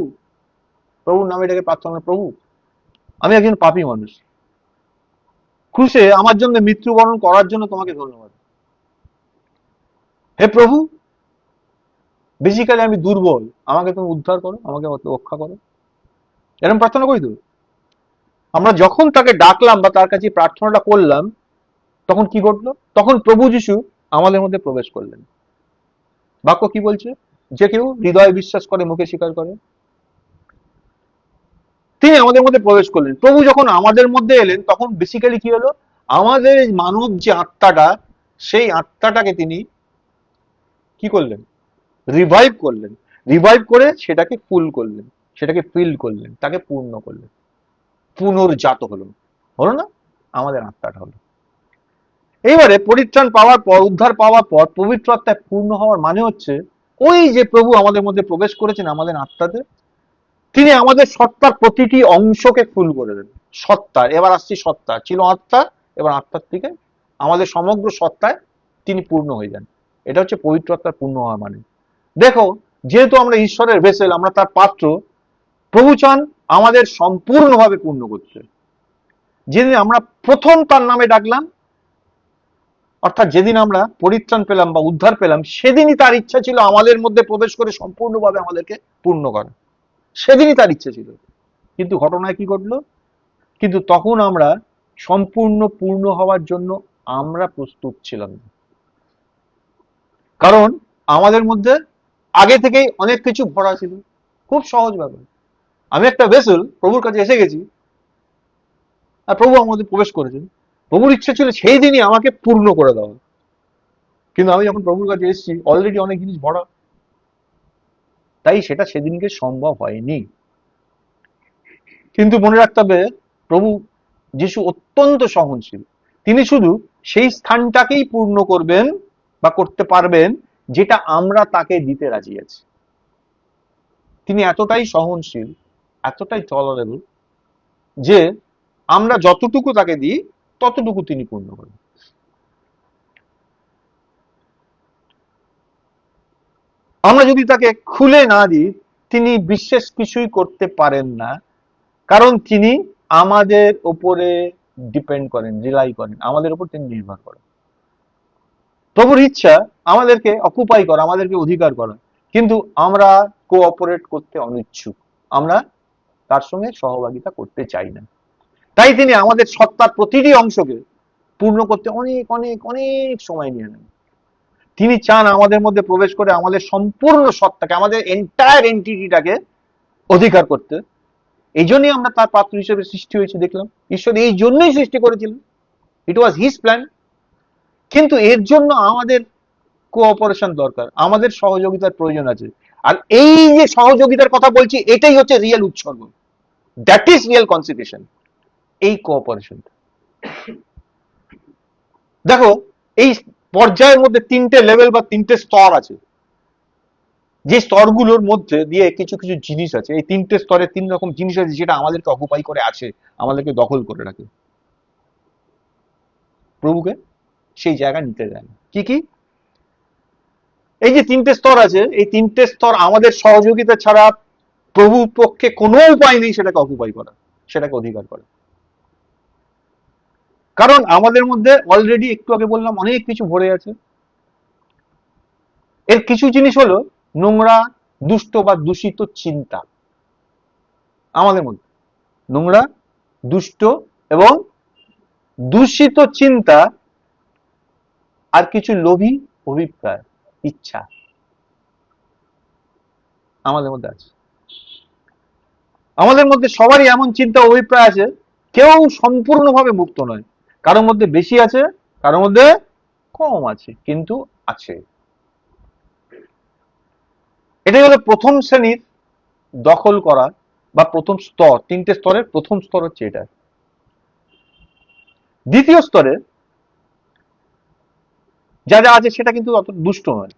প্রভুর নামে ডেকে প্রার্থনা, প্রভু, আমি একজন পাপী মানুষ, ক্রুশে আমার জন্য মৃত্যুবরণ করার জন্য তোমাকে ধন্যবাদ। হে প্রভু, বেসিক্যালি আমি দুর্বল, আমাকে তুমি উদ্ধার করো, আমাকে রক্ষা করো। এরকম প্রার্থনা করি তো। আমরা যখন তাকে ডাকলাম বা তার কাছে প্রার্থনাটা করলাম, তখন কি ঘটলো? তখন প্রভু যিশু আমাদের মধ্যে প্রবেশ করলেন। বাক্য কি বলছে? যে কেউ হৃদয়ে বিশ্বাস করে, মুখে স্বীকার করে, তিনি আমাদের মধ্যে প্রবেশ করলেন। প্রভু যখন আমাদের মধ্যে এলেন, তখন বেসিক্যালি কি হলো? আমাদের মানব যে আত্মাটা, সেই আত্মাটাকে তিনি কি করলেন? রিভাইভ করলেন। রিভাইভ করে সেটাকে ফুল করলেন, সেটাকে ফিল করলেন, তাকে পূর্ণ করলেন, পুনর্জাত হলো। হলো না? আমাদের আত্মাটা হলো। এইবারে পরিত্রাণ পাওয়ার পর, উদ্ধার পাওয়ার পর, পবিত্র আত্মায় পূর্ণ হওয়ার মানে হচ্ছে, ওই যে প্রভু আমাদের মধ্যে প্রবেশ করেছেন আমাদের আত্মাতে, তিনি আমাদের সত্তার প্রতিটি অংশকে ফুল করে দেন। সত্তার, এবার আসছি সত্তা, ছিল আত্মা, এবার আত্মার থেকে আমাদের সমগ্র সত্তায় তিনি পূর্ণ হয়ে যান। এটা হচ্ছে পবিত্র আত্মার পূর্ণ হওয়া মানে। দেখো, যেহেতু আমরা ঈশ্বরের ভেসেল, আমরা তার পাত্র, প্রভু চান আমাদের সম্পূর্ণভাবে পূর্ণ করতে। যেদিন আমরা প্রথম তার নামে ডাকলাম, অর্থাৎ যেদিন আমরা পরিত্রাণ পেলাম বা উদ্ধার পেলাম, সেদিনই তার ইচ্ছা ছিল আমাদের মধ্যে প্রবেশ করে সম্পূর্ণভাবে আমাদেরকে পূর্ণ করা। সেদিনই তার ইচ্ছা ছিল। কিন্তু ঘটনায় কি ঘটলো? কিন্তু তখন আমরা সম্পূর্ণ পূর্ণ হওয়ার জন্য আমরা প্রস্তুত ছিলাম না। কারণ আমাদের মধ্যে আগে থেকেই অনেক কিছু ভরা ছিল। খুব সহজ ব্যাপার। আমি একটা ভেসেল, প্রভুর কাছে এসে গেছি, আর প্রভু আমাদের প্রবেশ করেছেন। প্রভুর ইচ্ছা ছিল সেই দিনই আমাকে পূর্ণ করে দেওয়া। কিন্তু আমি যখন প্রভুর কাছে এসেছি, অলরেডি অনেক জিনিস ভরা। তাই সেটা সেদিনকে সম্ভব হয়নি। কিন্তু মনে রাখতে হবে, প্রভু যিশু অত্যন্ত সহনশীল। তিনি শুধু সেই স্থানটাকেই পূর্ণ করবেন বা করতে পারবেন যেটা আমরা তাকে দিতে রাজি আছি। তিনি এতটাই সহনশীল, এতটাই টলারেবল যে আমরা যতটুকু তাকে দিই ততটুকু তিনি পূর্ণ করেন। আমরা যদি তাকে খুলে না দিই, তিনি বিশেষ কিছুই করতে পারেন না, কারণ তিনি আমাদের উপরে ডিপেন্ড করেন, রিলাই করেন, আমাদের উপর তিনি নির্ভর করেন। প্রভুর ইচ্ছা আমাদেরকে অকুপাই করা, আমাদেরকে অধিকার করা, কিন্তু আমরা কোঅপারেট করতে অনিচ্ছুক, আমরা তার সঙ্গে সহভাগিতা করতে চাই না। তাই তিনি আমাদের সত্তার প্রতিটি অংশকে পূর্ণ করতে অনেক অনেক অনেক সময় নিয়ে নেন। তিনি চান আমাদের মধ্যে প্রবেশ করে আমাদের সম্পূর্ণ সত্তাকে, আমাদের এন্টায়ার এন্টিটিটাকে অধিকার করতে। এই জন্যই আমরা তার পাত্র হিসেবে সৃষ্টি হয়েছি। দেখলাম ঈশ্বর এই জন্যই সৃষ্টি করেছিলেন, ইট ওয়াজ হিজ প্ল্যান। কিন্তু এর জন্য আমাদের কোঅপারেশন দরকার, আমাদের সহযোগিতার প্রয়োজন আছে। আর এই যে সহযোগিতার কথা বলছি, এটাই হচ্ছে রিয়েল উৎসর্গ, দ্যাট ইজ রিয়েল কনসিক্রেশন, এই কোঅপারেশন। দেখো, এই পর্যায়ের মধ্যে তিনটে লেভেল বা তিনটে স্তর আছে। যে স্তরগুলোর মধ্যে দিয়ে কিছু কিছু জিনিস আছে, এই তিনটে স্তরে তিন রকম জিনিস আছে যেটা আমাদেরকে অকুপাই করে আছে, আমাদেরকে দখল করে রাখে, প্রভুকে সেই জায়গা নিতে দেয় না। কি কি? এই যে তিনটে স্তর আছে, এই তিনটে স্তর আমাদের সহযোগিতা ছাড়া প্রভুর পক্ষে কোনো উপায় নেই সেটাকে অকুপাই করা, সেটাকে অধিকার করা। কারণ আমাদের মধ্যে অলরেডি একটু আগে বললাম অনেক কিছু ভরে আছে। এর কিছু জিনিস হলো নোংরা, দুষ্ট বা দূষিত চিন্তা। আমাদের মধ্যে নোংরা, দুষ্ট এবং দূষিত চিন্তা, আর কিছু লোভী অভিপ্রায়, ইচ্ছা আমাদের মধ্যে আছে। আমাদের মধ্যে সবারই এমন চিন্তা অভিপ্রায় আছে, কেউ সম্পূর্ণভাবে মুক্ত নয়। কারোর মধ্যে বেশি আছে, কারোর মধ্যে কম আছে, কিন্তু আছে। এটাই হলো প্রথম শ্রেণীর দখল করা বা প্রথম স্তর। তিনটে স্তরের প্রথম স্তর হচ্ছে এটা। দ্বিতীয় স্তরে যা যা আছে সেটা কিন্তু অত দুষ্ট নয়,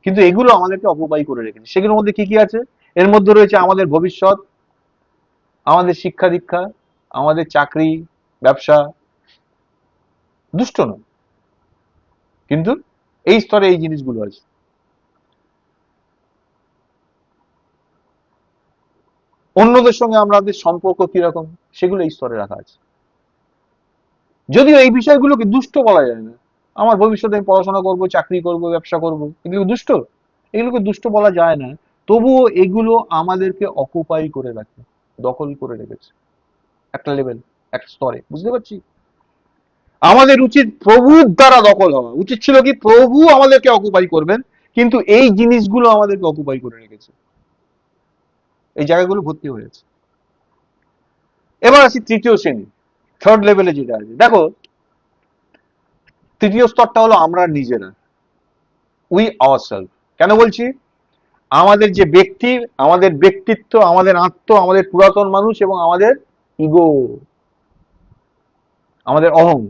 কিন্তু এগুলো আমাদেরকে অকুপাই করে রেখেছে। সেগুলোর মধ্যে কি কি আছে? এর মধ্যে রয়েছে আমাদের ভবিষ্যৎ, আমাদের শিক্ষা দীক্ষা, আমাদের চাকরি, ব্যবসা। দুষ্ট নয়, কিন্তু এই স্তরে এই জিনিসগুলো আছে। অন্যদের সঙ্গে আমাদের সম্পর্ক কিরকম, সেগুলো এই স্তরে রাখা আছে। যদিও এই বিষয়গুলোকে দুষ্ট বলা যায় না। আমার ভবিষ্যতে আমি পড়াশোনা করব, চাকরি করব, ব্যবসা করব, এগুলো দুষ্ট, এগুলোকে দুষ্ট বলা যায় না। তবুও এগুলো আমাদেরকে অকুপাই করে রাখে, দখল করে রেখেছে একটা লেভেল, একটা স্তরে। বুঝতে পারছি? আমাদের উচিত প্রভুর দ্বারা দখল হওয়া। উচিত ছিল কি প্রভু আমাদেরকে অকুপাই করবেন, কিন্তু এই জিনিসগুলো আমাদেরকে অকুপাই করে রেখেছে, এই জায়গাগুলো ভর্তি হয়েছে। এবার আসি তৃতীয় শ্রেণী, থার্ড লেভেলে যেটা আছে। দেখো, তৃতীয় স্তরটা হলো আমরা নিজেরা, উই আওয়ারসেলফ। কেন বলছি? আমাদের যে ব্যক্তি, আমাদের ব্যক্তিত্ব, আমাদের আত্ম, আমাদের পুরাতন মানুষ এবং আমাদের ইগো, আমাদের অহং।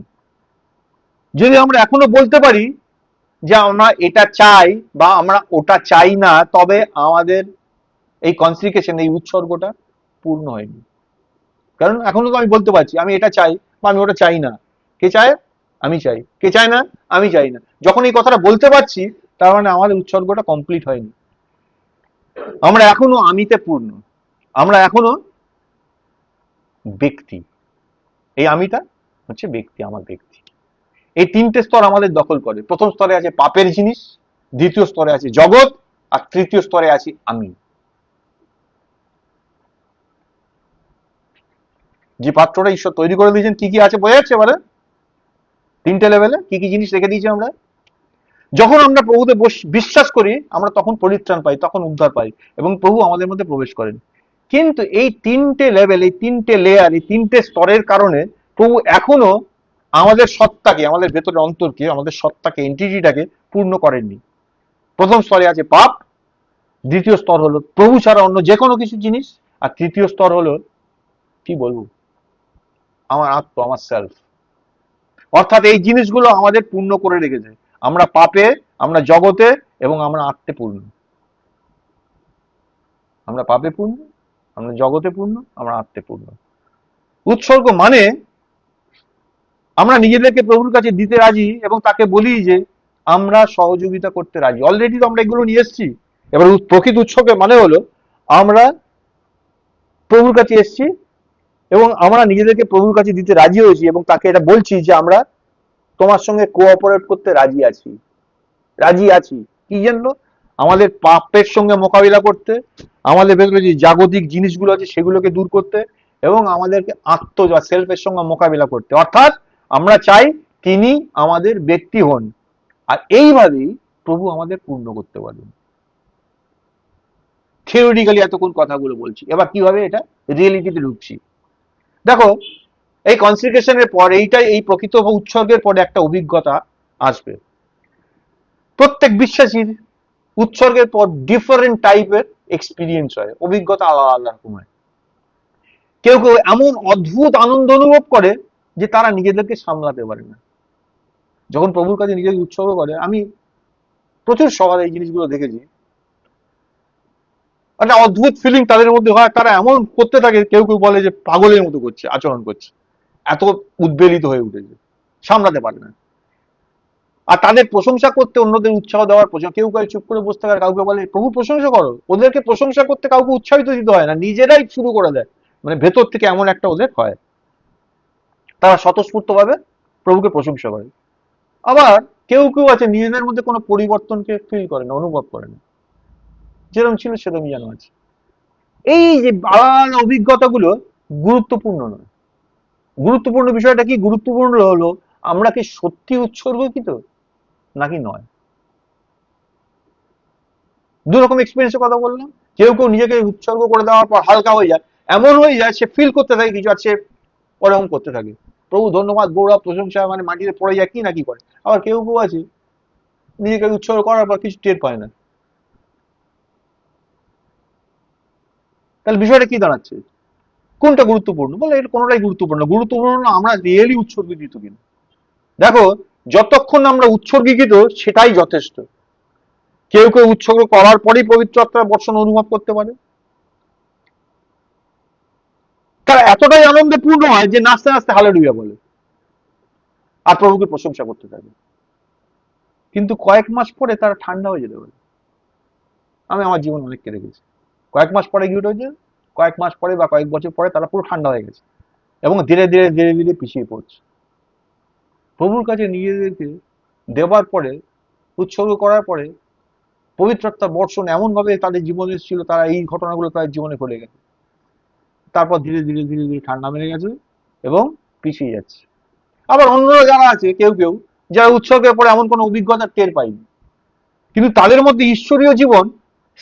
যদি আমরা এখনো বলতে পারি যে আমরা এটা চাই বা আমরা ওটা চাই না, তবে আমাদের এই কনসিক্রেশন, এই উৎসর্গটা পূর্ণ হয়নি। কারণ এখনো তো আমি বলতে পারছি আমি এটা চাই বা আমি ওটা চাই না। কে চায়? আমি চাই। কে চায় না? আমি চাই না। যখন এই কথাটা বলতে পারছি, তার মানে আমাদের উৎসর্গটা কমপ্লিট হয়নি। আমরা এখনো আমিতে পূর্ণ, আমরা এখনো ব্যক্তি। এই আমিটা হচ্ছে ব্যক্তি, আমার ব্যক্তি। এই তিনটে স্তর আমাদের দখল করে। প্রথম স্তরে আছে পাপের জিনিস, দ্বিতীয় স্তরে আছে জগৎ, আর তৃতীয় স্তরে আছি আমি। যে পাত্রটা ঈশ্বর তৈরি করে দিয়েছেন, কি কি আছে বোঝা যাচ্ছে এবারে? তিনটে লেভেলে কি কি জিনিস রেখে দিয়েছি আমরা। যখন আমরা প্রভুতে বিশ্বাস করি, আমরা তখন পরিত্রাণ পাই, তখন উদ্ধার পাই, এবং প্রভু আমাদের মধ্যে প্রবেশ করেন। কিন্তু এই তিনটে লেভেল, এই তিনটে লেয়ার, এই তিনটে স্তরের কারণে প্রভু এখনো আমাদের সত্তাকে, আমাদের ভেতরের অন্তরকে, আমাদের সত্তাকে, এন্টিটিটাকে পূর্ণ করেননি। প্রথম স্তরে আছে পাপ, দ্বিতীয় স্তর হলো প্রভু ছাড়া অন্য যে কোনো কিছু জিনিস, আর তৃতীয় স্তর হলো কি বলবো, আমার আত্ম, আমার সেলফ। অর্থাৎ এই জিনিসগুলো আমাদের পূর্ণ করে রেখেছে। আমরা পাপে, আমরা জগতে, এবং আমরা আত্মে পূর্ণ। আমরা পাপে পূর্ণ, আমরা জগতে পূর্ণ, আমরা আত্মে পূর্ণ। উৎসর্গ মানে আমরা নিজেদেরকে প্রভুর কাছে দিতে রাজি এবং তাকে বলি যে আমরা সহযোগিতা করতে রাজি। অলরেডি তো আমরা এগুলো নিয়ে এসেছি। এবার প্রকৃত উৎসর্গের মানে হলো আমরা প্রভুর কাছে এসেছি এবং আমরা নিজেদেরকে প্রভুর কাছে দিতে রাজি হয়েছি এবং তাকে এটা বলছি যে আমরা তোমার সঙ্গে কোঅপারেট করতে রাজি আছি। রাজি আছি কি জন্য? আমাদের পাপের সঙ্গে মোকাবিলা করতে, আমাদের ভেতরে যে জাগতিক জিনিসগুলো আছে সেগুলোকে দূর করতে, এবং আমাদেরকে আত্ম বা সেলফের সঙ্গে মোকাবিলা করতে। অর্থাৎ আমরা চাই তিনি আমাদের ব্যক্তি হন, আর এইভাবেই প্রভু আমাদের পূর্ণ করতে পারবেন। থিওরিটিক্যালি এতক্ষণ কথাগুলো বলছি, এবার কিভাবে এটা রিয়েলিটিতে ঢুকছি। দেখো, এই কনসিক্রেশনের পর এই প্রকৃত উৎসর্গের পরে একটা অভিজ্ঞতা আসবে। প্রত্যেক বিশ্বাসীর উৎসর্গের পর ডিফারেন্ট টাইপের এক্সপিরিয়েন্স হয়, অভিজ্ঞতা আলাদা আলাদা রকম হয়। কেউ কেউ এমন অদ্ভুত আনন্দ অনুভব করে যে তারা নিজেদেরকে সামলাতে পারে না। যখন প্রভুর কাছে নিজেকে উৎসর্গ করে, আমি প্রচুর সবার এই জিনিসগুলো দেখেছি, একটা অদ্ভুত ফিলিং তাদের মধ্যে হয়। তারা এমন করতে থাকে, কেউ কেউ বলে যে পাগলের মতো করছে, আচরণ করছে, এত উদ্বেলিত হয়ে উঠেছে, সামলাতে পারে না। আর তাদের প্রশংসা করতে, অন্যদের উৎসাহ দেওয়ার প্রশংসা, কেউ কেউ চুপ করে বসতে পারে, কাউকে বলে প্রভু প্রশংসা করো। ওদেরকে প্রশংসা করতে কাউকে উৎসাহিত দিতে হয় না, নিজেরাই শুরু করে দেয়। মানে ভেতর থেকে এমন একটা ওদের হয়, তারা স্বতঃস্ফূর্ত ভাবে প্রভুকে প্রশংসা করে। আবার কেউ কেউ আছে নিজেদের মধ্যে কোনো পরিবর্তনকে ফিল করে না, অনুভব করে না, যেরকম ছিল সেরকম যেন আছে। এই যে আলাদা অভিজ্ঞতাগুলো গুরুত্বপূর্ণ নয়। গুরুত্বপূর্ণ বিষয়টা কি? গুরুত্বপূর্ণ হলো আমরা কি সত্যি উৎসর্গিত নাকি নয়। দু রকম এক্সপিরিয়েন্সের কথা বললাম। কেউ কেউ নিজেকে উৎসর্গ করে দেওয়ার পর হালকা হয়ে যায়, এমন হয়ে যায় সে ফিল করতে থাকে কিছু, আর সে ওরকম করতে থাকে, প্রভু ধন্যবাদ, গৌরব, প্রশংসা, মানে মাটিতে পড়ে যায় কি না কি করে। আবার কেউ কেউ আছে নিজেকে উৎসর্গ করার পর কিছু টের পায় না। তাহলে বিষয়টা কি দাঁড়াচ্ছে? কোনটা গুরুত্বপূর্ণ? বলে এটা কোনোটাই গুরুত্বপূর্ণ না। গুরুত্বপূর্ণ না আমরা রিয়েলি উৎসর্গিত কিনা। দেখো, যতক্ষণ আমরা উৎসর্গীকৃত সেটাই যথেষ্ট। কেউ কেউ উৎসর্গ করার পরেই পবিত্র আত্মার বর্ষণ অনুভব করতে পারে। তারা এতটাই আনন্দে পূর্ণ হয় যে নাচতে নাচতে হালেলুয়া বলে আর প্রভুকে প্রশংসা করতে থাকে। কিন্তু কয়েক মাস পরে তারা ঠান্ডা হয়ে যেতে পারে। আমি আমার জীবন অনেককে দেখেছি, কয়েক মাস পরে গিয়ে হয়েছে, কয়েক মাস পরে বা কয়েক বছর পরে তারা পুরো ঠান্ডা হয়ে গেছে এবং ধীরে ধীরে ধীরে ধীরে পিছিয়ে পড়ছে। প্রভুর কাছে নিজেদেরকে দেবার পরে, উৎসর্গ করার পরে পবিত্র আত্মার বর্ষণ এমন ভাবে তাদের জীবনে এসেছিল, তারা এই ঘটনাগুলো তাদের জীবনে ঘটে গেছে। তারপর ধীরে ধীরে ধীরে ধীরে ঠান্ডা মেরে গেছে এবং পিছিয়ে যাচ্ছে। আবার অন্যরা যারা আছে, কেউ কেউ যারা উৎসর্গের পরে এমন কোনো অভিজ্ঞতা টের পায়নি, কিন্তু তাদের মধ্যে ঈশ্বরীয় জীবন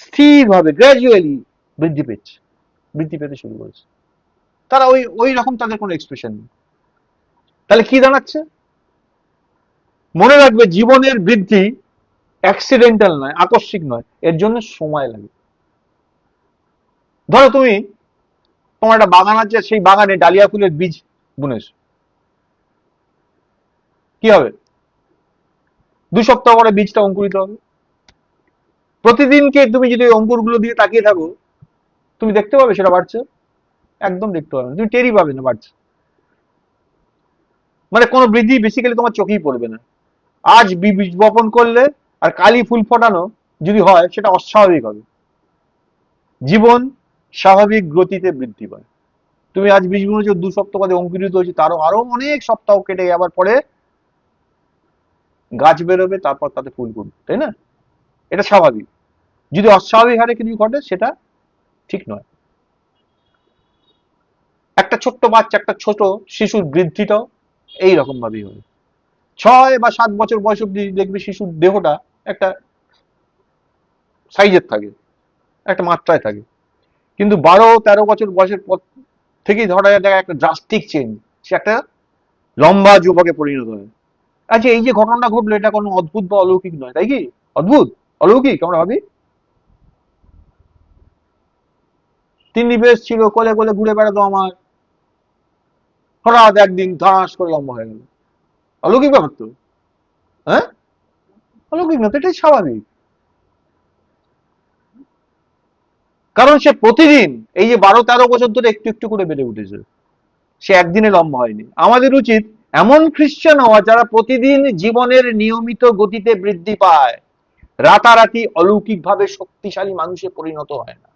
স্থিরভাবে গ্র্যাজুয়ালি বৃদ্ধি পেতে শুরু করেছে। তারা ওই ওই রকম তাদের কোনো এক্সপ্রেশন নেই। তাহলে কি দাঁড়াচ্ছে? মনে রাখবে, জীবনের বৃদ্ধি অ্যাক্সিডেন্টাল নয়, আকস্মিক নয়, এর জন্য সময় লাগে। ধরো তুমি, তোমার একটা বাগান আছে, সেই বাগানে ডালিয়া ফুলের বীজ বুনেছ, কি হবে? 2 সপ্তাহ পরে বীজটা অঙ্কুরিত হবে। প্রতিদিনকে তুমি যদি অঙ্কুরগুলো দিয়ে তাকিয়ে থাকো, তুমি দেখতে পাবে সেটা বাড়ছে? একদম দেখতে পাবে না, তুমি টেরই পাবে না বাড়ছে। মানে কোনো বৃদ্ধি বেসিক্যালি তোমার চোখেই পড়বে না। আজ বীজ বপন করলে আর কালই ফুল ফোটানো যদি হয়, সেটা অস্বাভাবিক হবে। জীবন স্বাভাবিক গতিতে বৃদ্ধি পায়। তুমি আজ বীজ বুনেছ, 2 সপ্তাহ বাদে অঙ্কুরিত হয়েছে, তারও আরো অনেক সপ্তাহ কেটে যাবার পরে গাছ বেরোবে, তারপর তাতে ফুল ফুটবে, তাই না? এটা স্বাভাবিক। যদি অস্বাভাবিক হারে কিছু ঘটে, সেটা ঠিক নয়। একটা ছোট্ট বাচ্চা, একটা ছোট শিশুর বৃদ্ধিটাও এইরকম ভাবেই হবে। 6 বা 7 বছর বয়স অব্দি দেখবে শিশুর দেহটা একটা সাইজের থাকে, একটা মাত্রায় থাকে। কিন্তু 12-13 বছর বয়সের পর থেকেই ধরা যায় একটা ড্রাস্টিক চেঞ্জ, সে একটা লম্বা যুবকে পরিণত হয়। আচ্ছা, এই যে ঘটনাটা ঘটলো, এটা কোনো অদ্ভুত বা অলৌকিক নয়, তাই কি? অদ্ভুত, অলৌকিক আমরা ভাবি। তিনি বেশ ছিল, কোলে কোলে ঘুরে বেড়াতো আমার, হঠাৎ একদিন ধাস করে লম্বা হয়ে গেল। অলৌকিক ব্যাপার তো, হ্যাঁ? অলৌকিক না তো, এটাই স্বাভাবিক। কারণ সে প্রতিদিন এই যে 12-13 বছর ধরে একটু একটু করে বেড়ে উঠেছে, সে একদিনে লম্বা হয়নি। আমাদের উচিত এমন খ্রিস্টান হওয়া যারা প্রতিদিন জীবনের নিয়মিত গতিতে বৃদ্ধি পায়, রাতারাতি অলৌকিক ভাবে শক্তিশালী মানুষে পরিণত হয় না।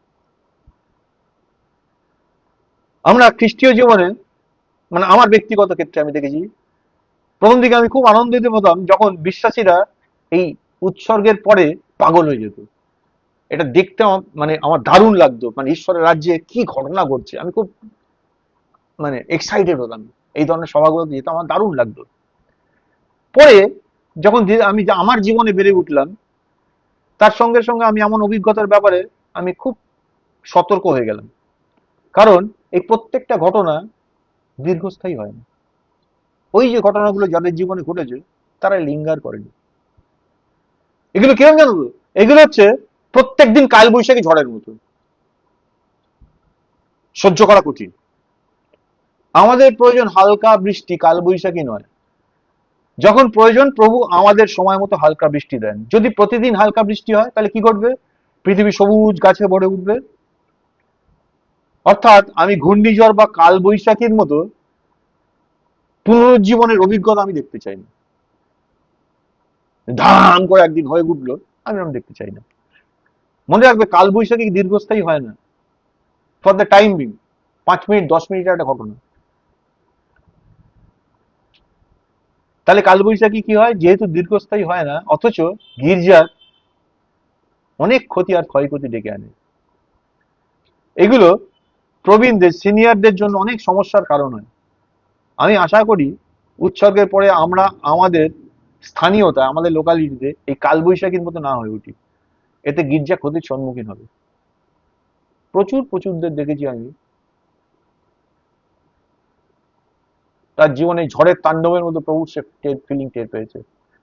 আমরা খ্রিস্টীয় জীবনে, মানে আমার ব্যক্তিগত ক্ষেত্রে আমি দেখেছি, প্রথম দিকে আমি খুব আনন্দিত হতাম যখন বিশ্বাসীরা এই উৎসর্গের পরে পাগল হয়ে যেত। এটা দেখতে মানে আমার দারুণ লাগতো, মানে ঈশ্বরের রাজ্যে কি ঘটনা ঘটছে, আমি খুব মানে এক্সাইটেড হতাম। এই ধরনের সভাগুলোতে যেতে আমার দারুণ লাগতো। পরে যখন আমি আমার জীবনে বেড়ে উঠলাম, তার সঙ্গে সঙ্গে আমি এমন অভিজ্ঞতার ব্যাপারে আমি খুব সতর্ক হয়ে গেলাম। কারণ এই প্রত্যেকটা ঘটনা দীর্ঘস্থায়ী হয় না। ওই যে ঘটনাগুলো যাদের জীবনে ঘটেছে তারা লিঙ্গার করেনি। এগুলো কেমন জানো তো? এগুলো হচ্ছে প্রত্যেকদিন কালবৈশাখী ঝড়ের মতো, সহ্য করা কঠিন। আমাদের প্রয়োজন হালকা বৃষ্টি, কালবৈশাখী নয়। যখন প্রয়োজন প্রভু আমাদের সময় মতো হালকা বৃষ্টি দেন। যদি প্রতিদিন হালকা বৃষ্টি হয় তাহলে কি ঘটবে? পৃথিবী সবুজ গাছে ভরে উঠবে। অর্থাৎ আমি ঘূর্ণিঝড় বা কালবৈশাখীর মতো পুনরুজ্জীবনের অভিজ্ঞতা আমি দেখতে চাই না। ধাম করে একদিন হয়ে উঠলো, আমি এরকম দেখতে চাই না। মনে রাখবে, কালবৈশাখী দীর্ঘস্থায়ী হয় না, for the time being, 5 minute 10 মিনিটের একটা ঘটনা। তাহলে কালবৈশাখী কি হয়? যেহেতু দীর্ঘস্থায়ী হয় না, অথচ গির্জার অনেক ক্ষতি আর ক্ষয়ক্ষতি ডেকে আনে। এগুলো প্রবীণদের, সিনিয়রদের জন্য অনেক সমস্যার কারণ হয়। আমি আশা করি উৎসর্গের পরে আমরা আমাদের স্থানীয়তা, আমাদের লোকালিটিতে এই কালবৈশাখীর মতো না হয়ে উঠি। এতে গির্জা ক্ষতির সম্মুখীন হবে। প্রচুরদের দেখেছি আমি, তার জীবনে ঝড়ের তাণ্ডবের মতো প্রভুর সে ফিলিং টের পেয়েছে।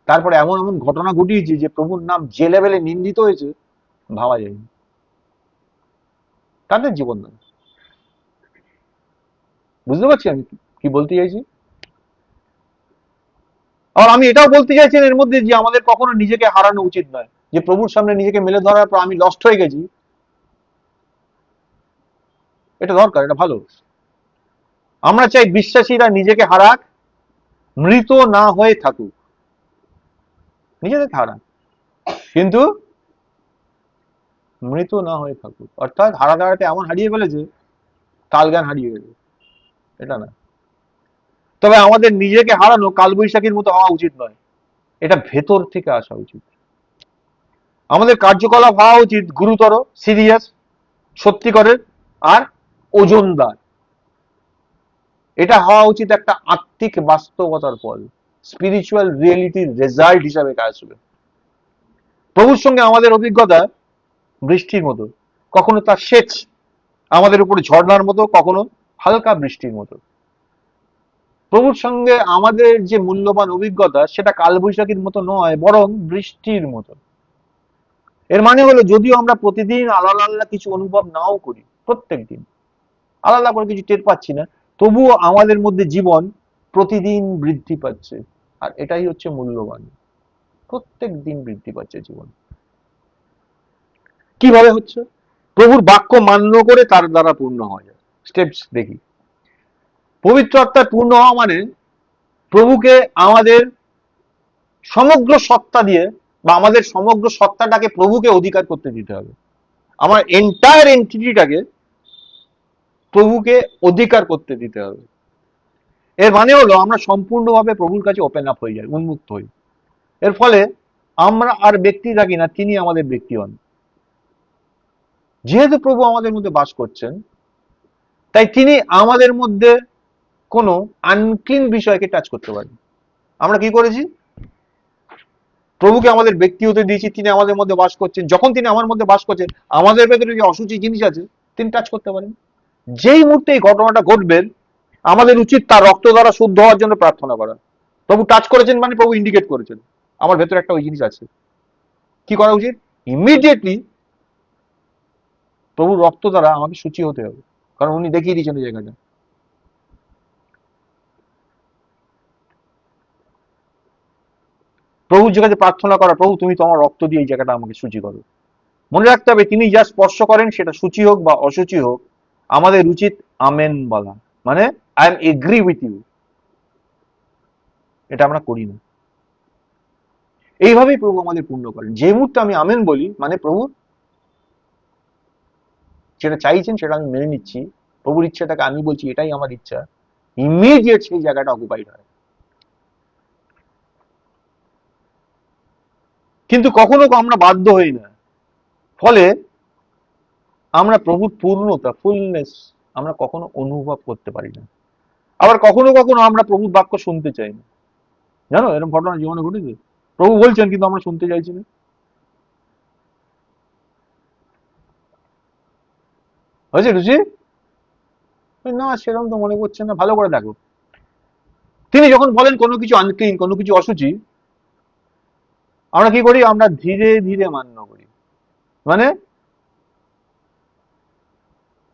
তারপরে এমন এমন ঘটনা ঘটিয়েছে যে প্রভুর নাম যে লেভেলে নিন্দিত হয়েছে ভাবা যায়নি। তাদের জীবন নয়। বুঝতে পারছি আমি কি বলতে চাইছি? আর আমি এটাও বলতে চাইছি এর মধ্যে যে আমাদের কখনো নিজেকে হারানো উচিত নয়, যে প্রভুর সামনে নিজেকে মেলে ধরার পর আমি লস্ট হয়ে গেছি, এটা দরকার, এটা ভালো। আমরা চাই বিশ্বাসীরা নিজেকে হারাক, মৃত না হয়ে থাকুক। নিজেদেরকে হারাক, কিন্তু মৃত না হয়ে থাকুক। অর্থাৎ হারাতে হারাতে এমন হারিয়ে ফেলেছে, কাল জ্ঞান হারিয়ে গেছে, এটা না। তবে আমাদের নিজেকে হারানো কালবৈশাখীর মতো হওয়া উচিত নয়, এটা ভেতর থেকে আসা উচিত। আমাদের কার্যকলাপ হওয়া উচিত গুরুতর, সিরিয়াস, সত্যিকারের আর ওজনদার। এটা হওয়া উচিত একটা আত্মিক বাস্তবতার ফল, স্পিরিচুয়াল রিয়েলিটির রেজাল্ট হিসাবে কাজ আসবে। প্রভুর সঙ্গে আমাদের অভিজ্ঞতা বৃষ্টির মতো, কখনো তার সেচ আমাদের উপরে ঝর্ণার মতো, কখনো হালকা বৃষ্টির মতো। প্রভুর সঙ্গে আমাদের যে মূল্যবান অভিজ্ঞতা সেটা কালবৈশাখীর মতো নয়, বরং বৃষ্টির মতো। এর মানে হলো, যদিও আমরা প্রতিদিন আলাদা আলাদা কিছু অনুভব নাও করি, প্রত্যেক দিন আলাদা করে কিছু টের পাচ্ছি না, তবুও আমাদের মধ্যে জীবন প্রতিদিন বৃদ্ধি পাচ্ছে। আর এটাই হচ্ছে মূল্যবান, প্রত্যেক দিন বৃদ্ধি পাচ্ছে জীবন। কিভাবে হচ্ছে? প্রভুর বাক্য মান্য করে তার দ্বারা পূর্ণ হওয়া যায়। স্টেপস দেখি। পবিত্র আত্মার পূর্ণ হওয়া মানে প্রভুকে আমাদের সমগ্র সত্তা দিয়ে, বা আমাদের সমগ্র সত্তাটাকে প্রভুকে অধিকার করতে দিতে হবে। আমার এন্টায়ার এন্টিটিটাকে প্রভুকে অধিকার করতে দিতে হবে। এর মানে হলো আমরা সম্পূর্ণভাবে প্রভুর কাছে ওপেন আপ হয়ে যাই, উন্মুক্ত হই। এর ফলে আমরা আর ব্যক্তি থাকি না, তিনি আমাদের ব্যক্তি হন। যেহেতু প্রভু আমাদের মধ্যে বাস করছেন, তাই তিনি আমাদের মধ্যে কোনো আনক্লিন বিষয়কে টাচ করতে পারেন। আমরা কি করেছি? প্রভুকে আমাদের ব্যক্তি হতে দিয়েছি, তিনি আমাদের মধ্যে বাস করছেন। যখন তিনি আমার মধ্যে বাস করছেন, আমাদের ভেতরে যে অসুচি জিনিস আছে তিনি টাচ করতে পারেন। যেই মুহূর্তে এই ঘটনাটা ঘটবে, আমাদের উচিত তার রক্ত দ্বারা শুদ্ধ হওয়ার জন্য প্রার্থনা করা। প্রভু টাচ করেছেন মানে প্রভু ইন্ডিকেট করেছেন আমার ভেতরে একটা ওই জিনিস আছে। কি করা উচিত? ইমিডিয়েটলি প্রভুর রক্ত দ্বারা আমাকে শুচি হতে হবে, কারণ উনি দেখিয়ে দিয়েছেন এই জায়গাটা। প্রভুর জায়গাতে প্রার্থনা করা, প্রভু তুমি তোমার রক্ত দিয়ে এই জায়গাটা আমাকে শুচি করো। মনে রাখতে হবে তিনি যা স্পর্শ করেন সেটা সূচি হোক বা অসুচি হোক, আমাদের উচিত আমেন বলা, মানে I am agree with you. এটা আমরা করি না। এইভাবেই প্রভু আমাদের পূর্ণ করেন। যে মুহূর্তে আমি আমেন বলি, মানে প্রভু যেটা চাইছেন সেটা আমি মেনে নিচ্ছি, প্রভুর ইচ্ছাটাকে আমি বলছি এটাই আমার ইচ্ছা, ইমিডিয়েট সেই জায়গাটা অকুপাইড হয়। কিন্তু কখনো আমরা বাধ্য হই না, ফলে আমরা প্রভুর পূর্ণতা, ফুলনেস আমরা কখনো অনুভব করতে পারি না। আবার কখনো কখনো আমরা প্রভুর বাক্য শুনতে চাই না। জানো, এরকম ঘটনা জীবনে ঘটেছে। প্রভু বলছেন কিন্তু আমরা শুনতে চাইছি না। হয়েছে রুচি? না, সেরকম তো মনে করছে না। ভালো করে দেখো, তিনি যখন বলেন কোনো কিছু আনক্লিন, কোনো কিছু অসুচি, আমরা কি করি? আমরা ধীরে ধীরে মান্য করি। মানে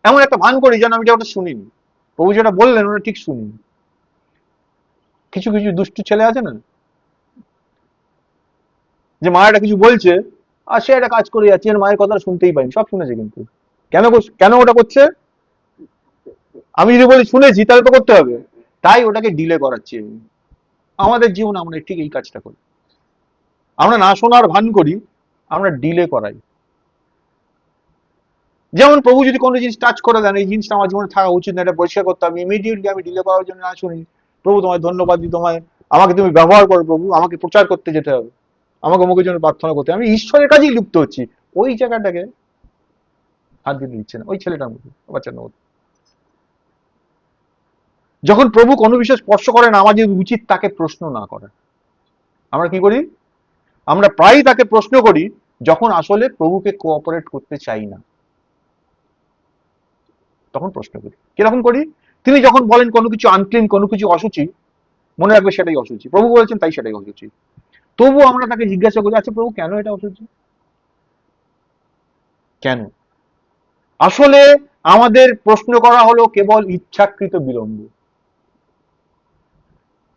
এমন একটা ভান করি যেন আমি ওটা শুনিনি, প্রভু যেটা বললেন ওটা ঠিক শুনিনি। কিছু কিছু দুষ্টু ছেলে আছে না, যে মা একটা কিছু বলছে আর সে একটা কাজ করে যাচ্ছে, এর মায়ের কথা শুনতেই পাইনি, সব শুনেছে কিন্তু কেন কেন ওটা করছে? আমি যদি বলি শুনেছি তাহলে তো করতে হবে, তাই ওটাকে ডিলে করাচ্ছি আমি। আমাদের জীবনে আমরা ঠিক এই কাজটা করি, আমরা না শোনার ভান করি, আমরা ডিলে করাই। যেমন প্রভু যদি কোনো জিনিস টাচ করে দেন, এই জিনিসটা আমার জীবনে থাকা উচিত না, এটা পরিষ্কার করতে হবে, ইমিডিয়েটলি আমি ডিলে করার জন্য না শুনি, প্রভু তোমায় ধন্যবাদ দিই, তোমায় আমাকে তুমি ব্যবহার করো প্রভু, আমাকে প্রচার করতে যেতে হবে, আমাকে অমুকের জন্য প্রার্থনা করতে হবে, আমি ঈশ্বরের কাজেই লিপ্ত হচ্ছি, ওই জায়গাটাকে হাত দিতে দিচ্ছে না ওই ছেলেটার মধ্যে, বাচ্চার মধ্যে। যখন প্রভু কোনো বিষয় স্পর্শ করেন, আমাদের উচিত তাকে প্রশ্ন না করা। আমরা কি করি? আমরা প্রায়ই তাকে প্রশ্ন করি যখন আসলে প্রভুকে কোঅপারেট করতে চাই না, তখন প্রশ্ন করি। কিরকম করি? তিনি যখন বলেন কোনো কিছু আনক্লিন, কোনো কিছু অসুচি, মনে রাখবে সেটাই অসুচি, প্রভু বলেছেন তাই সেটাই অসুচি। তবু আমরা তাকে জিজ্ঞাসা করি, আচ্ছা প্রভু কেন এটা অসুচি, কেন? আসলে আমাদের প্রশ্ন করা হলো কেবল ইচ্ছাকৃত বিলম্ব।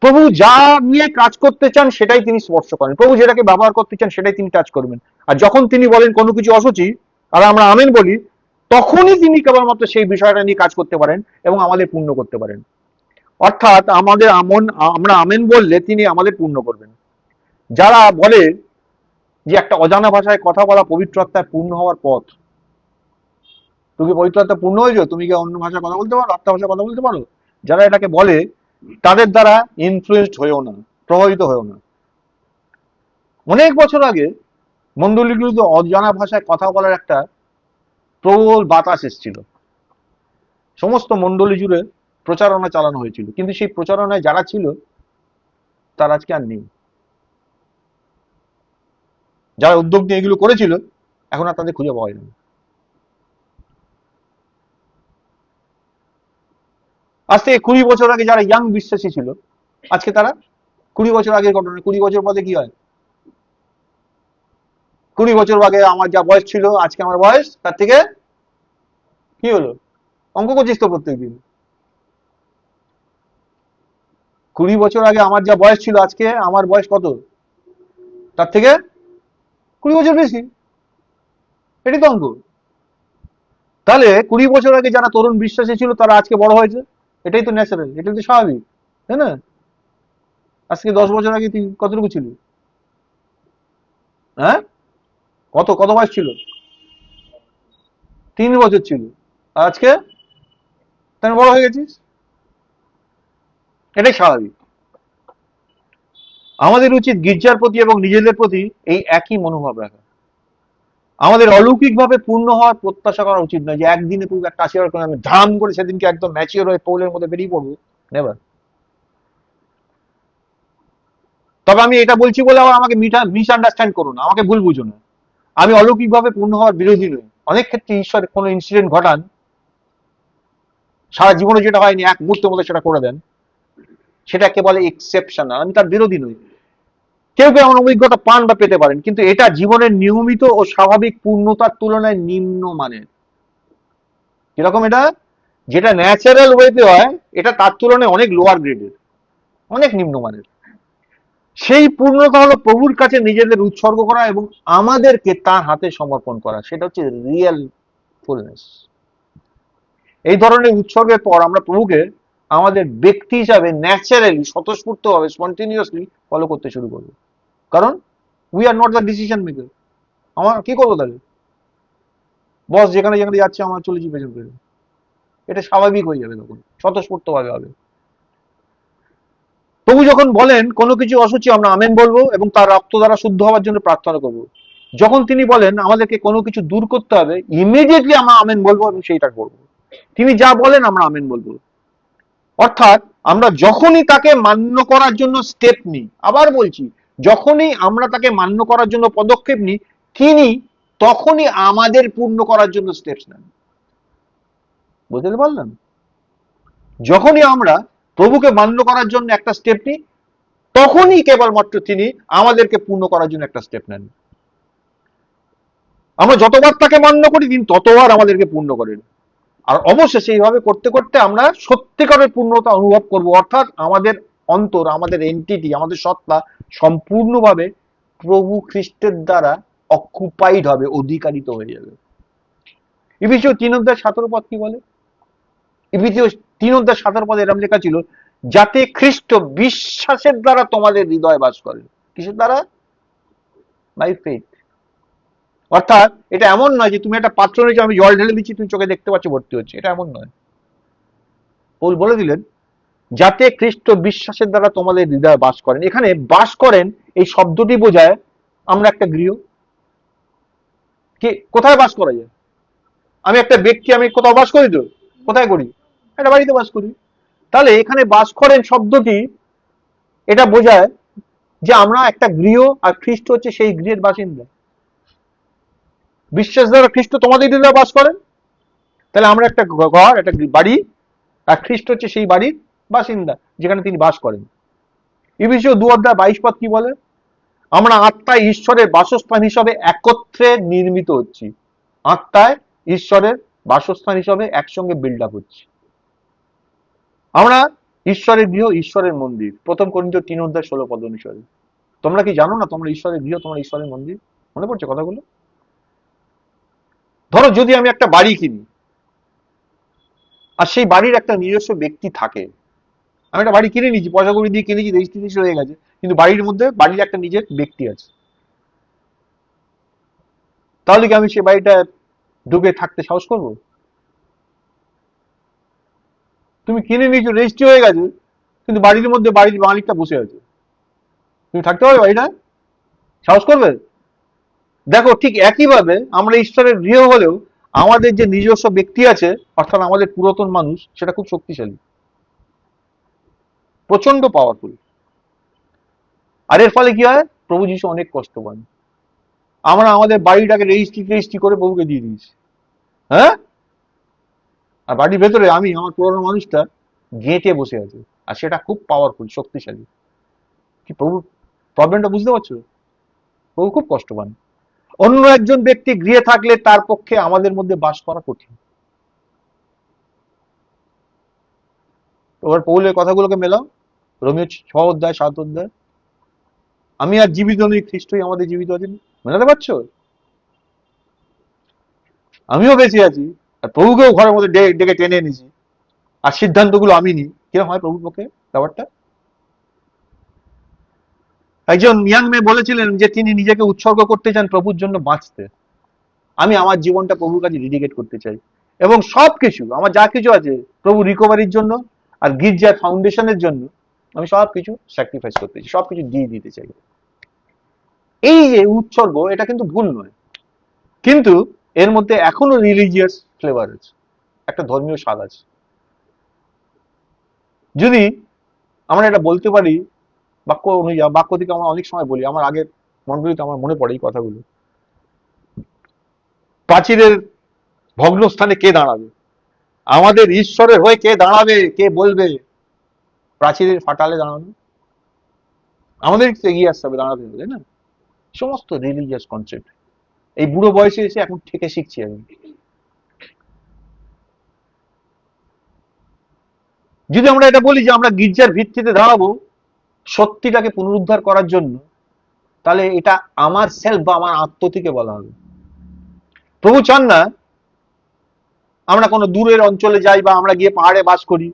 প্রভু যা নিয়ে কাজ করতে চান সেটাই তিনি স্পর্শ করেন, প্রভু যেটাকে ব্যবহার করতে চান সেটাই তিনি টাচ করবেন। আর যখন তিনি বলেন কোনো কিছু অসুচি আর আমরা আমেন বলি, তখনই তিনি কেবলমাত্র সেই বিষয়টা নিয়ে কাজ করতে পারেন এবং আমাদের পূর্ণ করতে পারেন। অর্থাৎ আমরা আমেন বললে তিনি আমাদের পূর্ণ করবেন। যারা বলে যে একটা অজানা ভাষায় কথা বলা পবিত্র আত্মায় পূর্ণ হওয়ার পথ, তুমি কি পবিত্র আত্মা পূর্ণ হয়েছো? তুমি কি অন্য ভাষায় কথা বলতে পারো, আত্মা ভাষায় কথা বলতে পারো? যারা এটাকে বলে তাদের দ্বারা ইনফ্লুয়েসড হয়েও না, প্রভাবিত হয়েও না। অনেক বছর আগে মন্ডলীগুলোতে অজানা ভাষায় কথা বলার একটা প্রবল বাতাস এসেছিল, সমস্ত মন্ডলী জুড়ে প্রচারণা চালানো হয়েছিল, কিন্তু সেই প্রচারণায় যারা ছিল তারা আজকে আর নেই। যারা উদ্যোগ নিয়ে এগুলো করেছিল এখন আর তাদের খুঁজে পাওয়া যায় না। আজ থেকে 20 বছর আগে যারা ইয়াং বিশ্বাসী ছিল, আজকে তারা 20 বছর আগের ঘটনা, 20 বছর পরে কি হয়? 20 বছর আগে আমার যা বয়স ছিল আজকে আমার বয়স তার থেকে কি হলো? অঙ্ক করছিস তো প্রত্যেকদিন। 20 বছর আগে আমার যা বয়স ছিল আজকে আমার বয়স কত? তার থেকে 20 বছর বেশি। এটাই তো অঙ্ক। তাহলে 20 বছর আগে যারা তরুণ বিশ্বাসী ছিল তারা আজকে বড় হয়েছে, এটাই তো ন্যাচারাল, এটাই তো স্বাভাবিক, তাই না? আজকে 10 বছর আগে তুই কতটুকু ছিল? হ্যাঁ, কত কত বয়স ছিল? 3 বছর ছিল। আর আজকে তাই বড় হয়ে গেছিস, এটাই স্বাভাবিক। আমাদের উচিত গির্জার প্রতি এবং নিজেদের প্রতি এই একই মনোভাব রাখা। আমাদের অলৌকিকভাবে পূর্ণ হওয়ার প্রত্যাশা করা উচিত নয় যে একদিনে পুরো একটা আশীর্বাদ করে আমি ধাম করে সেদিনকে একদম ম্যাচিওর হয়ে পৌলের মধ্যে বেরিয়ে পড়বো, নেভার। তবে আমি এটা বলছি বলে আবার আমাকে মিসআন্ডারস্ট্যান্ড করো না, আমাকে ভুল বুঝো না। আমি অলৌকিকভাবে পূর্ণ হওয়ার বিরোধী নই। অনেক ক্ষেত্রে ঈশ্বর কোনো ইনসিডেন্ট ঘটান, সারা জীবনে যেটা হয়নি এক মুহূর্তের মধ্যে সেটা করে দেন, সেটাকে বলে এক্সেপশন, আমি তার বিরোধী নই। কেউ কেউ এমন অভিজ্ঞতা পান বা পেতে পারেন, কিন্তু এটা জীবনের নিয়মিত ও স্বাভাবিক পূর্ণতার তুলনায় নিম্ন মানের। কিরকম এটা? যেটা ন্যাচারাল ওয়েতে হয় এটা তার তুলনায় অনেক লোয়ার গ্রেডের, অনেক নিম্নমানের। সেই পূর্ণতা হলো প্রভুর কাছে নিজেদের উৎসর্গ করা এবং আমাদেরকে তার হাতে সমর্পণ করা, সেটা হচ্ছে রিয়েল ফুলনেস। এই ধরনের উৎসর্গের পর আমরা প্রভুকে আমাদের ব্যক্তি হিসাবে ন্যাচারালি, স্বতঃস্ফূর্ত ভাবে, স্পন্টেনিয়াসলি ফলো করতে শুরু করবো। কারণ we are not the decision maker. আমার কি করবো তাহলে? বস যেখানে যেখানে যাচ্ছে আমার চলেছি পেছন পেছন, এটা স্বাভাবিক হয়ে যাবে, তখন স্বতঃস্ফূর্ত ভাবে হবে। প্রভু যখন বলেন কোনো কিছু অসুচি, আমরা আমেন বলবো এবং তার রক্ত দ্বারা শুদ্ধ হওয়ার জন্য প্রার্থনা করব। যখন তিনি বলেন আমাদেরকে কোনো কিছু দূর করতে হবে, ইমিডিয়েটলি আমরা আমেন বলবো এবং সেইটা করবো। তিনি যা বলেন আমরা আমেন বলবো। অর্থাৎ আমরা যখনই তাকে মান্য করার জন্য স্টেপ নিই, আবার বলছি, যখনই আমরা তাকে মান্য করার জন্য পদক্ষেপ নিই, তিনি তখনই আমাদের পূর্ণ করার জন্য স্টেপস নেন। বুঝতে পারলেন? যখনই আমরা প্রভুকে মান্য করার জন্য একটা স্টেপ নিই, তখনই কেবলমাত্র তিনি আমাদেরকে পূর্ণ করার জন্য একটা স্টেপ নেন। আমরা যতবার তাকে মান্য করি, তিনি ততবার আমাদেরকে পূর্ণ করেন। আর অবশ্যই সেইভাবে করতে করতে আমরা সত্যিকারের পূর্ণতা অনুভব করব, অর্থাৎ আমাদের অন্তর, আমাদের এন্টিটি, আমাদের সত্তা সম্পূর্ণভাবে প্রভু খ্রিস্টের দ্বারা অকুপাইড হবে, অধিকারিত হয়ে যাবে। ইফিসীয় 3:17 পদ কি বলে? ইফিসীয় 3:17 পদে এরকম লেখা ছিল, যাতে খ্রিস্ট বিশ্বাসের দ্বারা তোমাদের হৃদয় বাস করেন। কিসের দ্বারা? By faith. অর্থাৎ এটা এমন নয় যে তুমি একটা পাত্র নিয়েছো, আমি জল ঢেলে দিচ্ছি, তুমি চোখে দেখতে পাচ্ছ ভর্তি হচ্ছে, এটা এমন নয়। পৌল বলে দিলেন যাতে খ্রিস্ট বিশ্বাসের দ্বারা তোমাদের হৃদয়ে বাস করেন। এখানে বাস করেন এই শব্দটি বোঝায় আমরা একটা গৃহ। কি কোথায় বাস করা যায়? আমি একটা ব্যক্তি, আমি কোথাও বাস করি তো? কোথায় করি? একটা বাড়িতে বাস করি। তাহলে এখানে বাস করেন শব্দটি এটা বোঝায় যে আমরা একটা গৃহ, আর খ্রিস্ট হচ্ছে সেই গৃহের বাসিন্দা। বিশ্বাস দ্বারা খ্রিস্ট তোমাদের হৃদয়ে বাস করেন, তাহলে আমরা একটা ঘর, একটা বাড়ি, আর খ্রিস্ট হচ্ছে সেই বাড়ির বাসিন্দা যেখানে তিনি বাস করেন। ইফিসীয় 2:22 পদ কি বলে? আমরা আত্মায় ঈশ্বরের বাসস্থান হিসাবে একত্রে নির্মিত হচ্ছি। আত্মায় ঈশ্বরের বাসস্থান হিসাবে একসঙ্গে বিল্ড আপ হচ্ছি। আমরা ঈশ্বরের গৃহ, ঈশ্বরের মন্দির। 1 করিন্থীয় 3:16 পদ অনুসারে। তোমরা কি জানো না তোমরা ঈশ্বরের গৃহ, তোমরা ঈশ্বরের মন্দির? মনে পড়ছে কথাগুলো? ধরো যদি আমি একটা বাড়ি কিনি, আর সেই বাড়ির একটা নিজস্ব ব্যক্তি থাকে। আমি একটা বাড়ি কিনে নিয়েছি, পয়সা করি দিয়ে কিনেছি, রেজিস্ট্রি হয়ে গেছে, কিন্তু বাড়ির মধ্যে বাড়ির একটা নিজের ব্যক্তি আছে। তাহলে কি আমি সেই বাড়িটা ঢুকে থাকতে সাহস করবো? তুমি কিনে নিয়েছো, রেজিস্ট্রি হয়ে গেছে, কিন্তু বাড়ির মধ্যে বাড়ির মালিকটা বসে আছে, তুমি থাকতে পারবে বাড়িটা? সাহস করবে? দেখো ঠিক একইভাবে আমরা ঈশ্বরের গৃহ হলেও আমাদের যে নিজস্ব ব্যক্তি আছে, অর্থাৎ আমাদের পুরাতন মানুষ, সেটা খুব শক্তিশালী, প্রচন্ড পাওয়ারফুল। আর এর ফলে কি হয়? প্রভু যিশু অনেক কষ্ট পান। আমরা আমাদের বাড়িটাকে রেজিস্ট্রি করে প্রভুকে দিয়ে দিয়েছি। হ্যাঁ, আর বাড়ির ভেতরে আমি আমার পুরনো মানুষটা গেঁটে বসে আছে, আর সেটা খুব পাওয়ারফুল, শক্তিশালী। কি প্রভু প্রবলেমটা বুঝতে পারছো? প্রভু খুব কষ্ট পান। অন্য একজন ব্যক্তি গৃহে থাকলে তার পক্ষে আমাদের মধ্যে বাস করা কঠিন। এবার পৌলের কথাগুলোকে মেলাও, রোমিও 6:7। আমি আর জীবিত নই, খ্রিস্টই আমাদের জীবিত আছেন। মেলাতে পারছো? আমিও বেঁচে আছি, আর প্রভুকেও ঘরের মধ্যে ডেকে টেনে এনেছি, আর সিদ্ধান্তগুলো আমি নিই। কিরকম হয় প্রভুর পক্ষে ব্যাপারটা? একজন ইয়াং মেয়ে বলেছিলেন যে তিনি নিজেকে উৎসর্গ করতে চান প্রভুর জন্য বাঁচতে। আমি আমার জীবনটা প্রভুর কাছে ডেডিকেট করতে চাই, এবং সবকিছু আমার যা কিছু আছে প্রভু রিকভারির জন্য আর গির্জার ফাউন্ডেশনের জন্য আমি সবকিছু স্যাক্রিফাইস করতে চাই, সবকিছু দিয়ে দিতে চাই। এই যে উৎসর্গ, এটা কিন্তু ভুল নয়, কিন্তু এর মধ্যে এখনো রিলিজিয়াস ফ্লেভার আছে, একটা ধর্মীয় স্বাদ আছে। যদি আমরা এটা বলতে পারি, বাক্য অনুযায়ী, বাক্য থেকে আমরা অনেক সময় বলি, আমার আগের মন্ডলীতে আমার মনে পড়ে এই কথাগুলো। প্রাচীরের ভগ্নস্থানে কে দাঁড়াবে? আমাদের ঈশ্বরের হয়ে কে দাঁড়াবে, কে বলবে? প্রাচীরের ফাটালে দাঁড়ানো, আমাদের এগিয়ে আসতে হবে, দাঁড়াতে হবে, তাই না? সমস্ত রিলিজিয়াস কনসেপ্ট এই বুড়ো বয়সে এসে এখন থেকে শিখছি আমি। যদি আমরা এটা বলি যে আমরা গির্জার ভিত্তিতে দাঁড়াবো সত্যিটাকে পুনরুদ্ধার করার জন্য, তাহলে এটা আমার সেলফ বা আমার আত্ম থেকে বলা হবে। প্রভু চান না আমরা কোনো দূরের অঞ্চলে যাই বা আমরা গিয়ে পাহাড়ে বাস করি।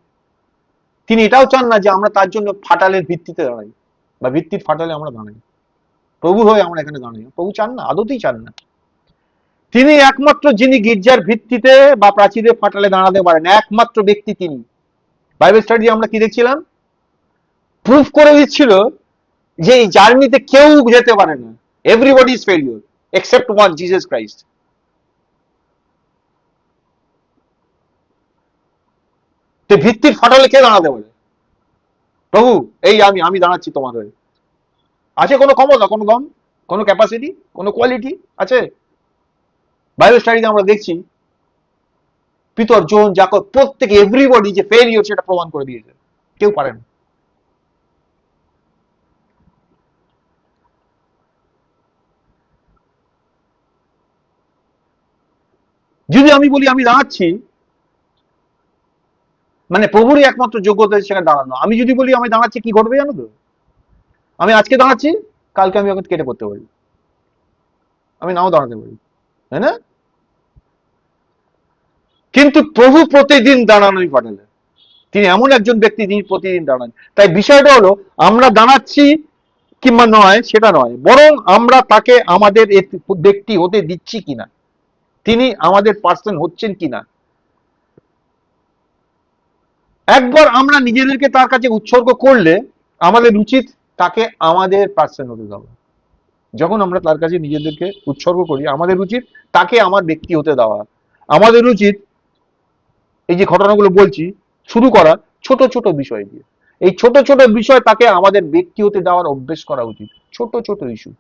তিনি এটাও চান না যে আমরা তার জন্য ফাটালের ভিত্তিতে দাঁড়াই বা ভিত্তির ফাটালে আমরা দাঁড়াই, প্রভু হয়ে আমরা এখানে দাঁড়াই। প্রভু চান না, আদতেই চান না। তিনি একমাত্র যিনি গির্জার ভিত্তিতে বা প্রাচীরের ফাটালে দাঁড়াতে পারেন, একমাত্র ব্যক্তি তিনি। বাইবেল স্টাডি আমরা কি দেখছিলাম? প্রুফ করে দিচ্ছিল যে এই জার্নিতে কেউ যেতে পারে না, everybody is failure except one, Jesus Christ. তো ভিত্তির ফাটালে কে দাঁড়াতে পারে? প্রভু, এই আমি আমি দাঁড়াচ্ছি তোমার হয়ে। আছে কোনো ক্ষমতা, কোনো দম, কোনো ক্যাপাসিটি, কোনো কোয়ালিটি আছে? বাইবেল স্টাডিতে আমরা দেখছি পিতর, জন, জাকব প্রত্যেকে এভরিবডি যে ফেলিওর সেটা প্রমাণ করে দিয়েছে, কেউ পারে না। যদি আমি বলি আমি দাঁড়াচ্ছি, মানে প্রভুরই একমাত্র যোগ্যতা সেখানে দাঁড়ানো। আমি যদি বলি আমি দাঁড়াচ্ছি, কি ঘটবে জানো তো? আমি আজকে দাঁড়াচ্ছি, কালকে আমি ওকে কেটে পড়তে পারি, আমি নাও দাঁড়াতে পারি, তাই না? কিন্তু প্রভু প্রতিদিন দাঁড়ানোই পাঠালেন। তিনি এমন একজন ব্যক্তি যিনি প্রতিদিন দাঁড়ান। তাই বিষয়টা হলো আমরা দাঁড়াচ্ছি কিংবা নয় সেটা নয়, বরং আমরা তাকে আমাদের ব্যক্তি হতে দিচ্ছি কিনা, তিনি আমাদের পার্সন হচ্ছেন কিনা। একবার আমরা নিজেদেরকে তার কাছে উৎসর্গ করলে আমাদের উচিত তাকে আমাদের পার্সন হতে দেওয়া। যখন আমরা তার কাছে নিজেদেরকে উৎসর্গ করি আমাদের উচিত তাকে আমার ব্যক্তি হতে দেওয়া। আমাদের উচিত এই যে ঘটনাগুলো বলছি শুরু করা ছোট ছোট বিষয় দিয়ে, এই ছোট ছোট বিষয় তাকে আমাদের ব্যক্তি হতে দেওয়ার অভ্যেস করা উচিত। ছোট ছোট ইস্যু,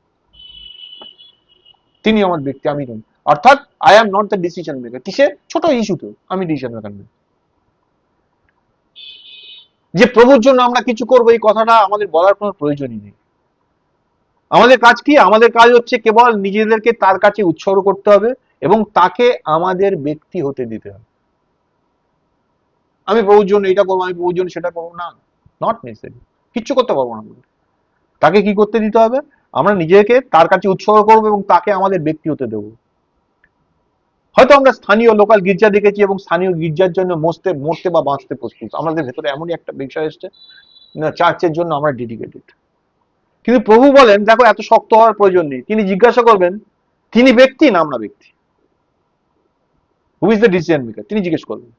তিনি আমার ব্যক্তি, আমি নই। অর্থাৎ I am not the decision maker. কিসে? ছোট ইস্যুতে আমি ডিসিশন মেকার নই। যে প্রভুর জন্য আমরা কিছু করবো এই কথাটা আমাদের বলার কোনো প্রয়োজনই নেই। আমাদের কাজ কি? আমাদের কাজ হচ্ছে কেবল নিজেদেরকে তার কাছে উৎসর্গ করতে হবে এবং তাকে আমাদের ব্যক্তি হতে দিতে হবে। আমি প্রভুর জন্য এটা করবো, আমি প্রভুর জন্য সেটা করবো না, নট নেসেসারি। কিচ্ছু করতে পারবো না। তাকে কি করতে দিতে হবে? আমরা নিজেকে তার কাছে উৎসর্গ করবো এবং তাকে আমাদের ব্যক্তি হতে দেবো। হয়তো আমরা স্থানীয় লোকাল গির্জা দেখেছি এবং স্থানীয় গির্জার জন্য মরতে বা বাঁচতে প্রস্তুত। আমাদের ভেতরে এমনই একটা বিষয় এসছে না, চার্চের জন্য আমরা ডেডিকেটেড। কিন্তু প্রভু বলেন দেখো এত শক্ত হওয়ার প্রয়োজন নেই। তিনি জিজ্ঞাসা করবেন তিনি ব্যক্তি না আমরা ব্যক্তি, who is the decision maker, তিনি জিজ্ঞেস করবেন।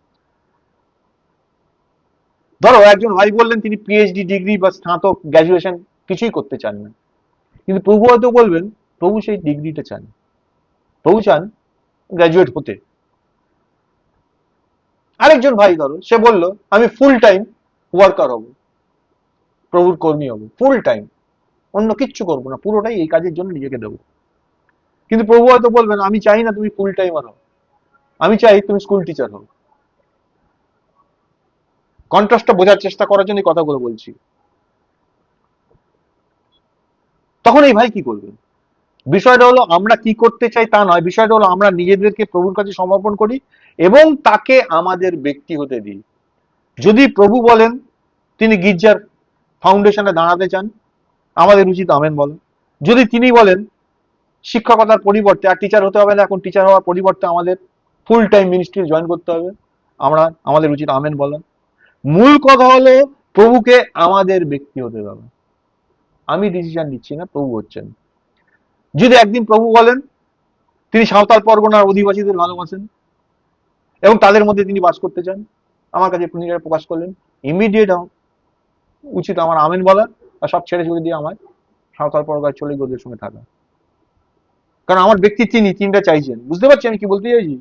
ধরো একজন ভাই বললেন তিনি পিএইচডি ডিগ্রি বা স্নাতক গ্র্যাজুয়েশন কিছুই করতে চান না, কিন্তু প্রভু হয়তো বলবেন প্রভু সেই ডিগ্রিটা চান, প্রভু চান গ্র্যাজুয়েট হতে। আরেকজন ভাই ধরো সে বলল আমি ফুল টাইম ওয়ার্কার হব, প্রভুর কর্মী হব, ফুল টাইম, অন্য কিচ্ছু করবো না, পুরোটাই এই কাজের জন্য নিজেকে দেবো। কিন্তু প্রভু হয়তো বলবেন আমি চাই না তুমি ফুল টাইমার হও, আমি চাই তুমি স্কুল টিচার হও। কন্ট্রাস্টটা বোঝার চেষ্টা করার জন্য কথাগুলো বলছি। তখন এই ভাই কি করবেন? বিষয়টা হলো আমরা কি করতে চাই তা নয়, বিষয়টা হলো আমরা নিজেদেরকে প্রভুর কাছে সমর্পণ করি এবং তাকে আমাদের ব্যক্তি হতে দিই। যদি প্রভু বলেন তিনি গির্জার ফাউন্ডেশনে দাঁড়াতে চান, আমাদের উচিত আমেন বলা। যদি তিনি বলেন শিক্ষকতার পরিবর্তে আর টিচার হতে হবে না, এখন টিচার হওয়ার পরিবর্তে আমাদের ফুল টাইম মিনিস্ট্রি জয়েন করতে হবে, আমাদের উচিত আমেন বলা। মূল কথা হলো প্রভুকে আমাদের ব্যক্তি হতে দেওয়া। আমি ডিসিশন নিচ্ছি না, প্রভু হচ্ছেন। যদি একদিন প্রভু বলেন তিনি সাঁওতাল পরগনার অধিবাসীদের ভালোবাসেন এবং তাদের মধ্যে তিনি বাস করতে চান, আমার কাছে নিজেরা প্রকাশ করলেন, ইমিডিয়েট উচিত আমার আমেন বলা আর সব ছেড়ে ছুড়ে দিয়ে আমার সাঁওতাল পরগনায় চলে গিয়ে ওদের সঙ্গে থাকা। কারণ আমার ব্যক্তি তিনি, তিনটা চাইছেন। বুঝতে পারছি আমি কি বলতে চাইছি?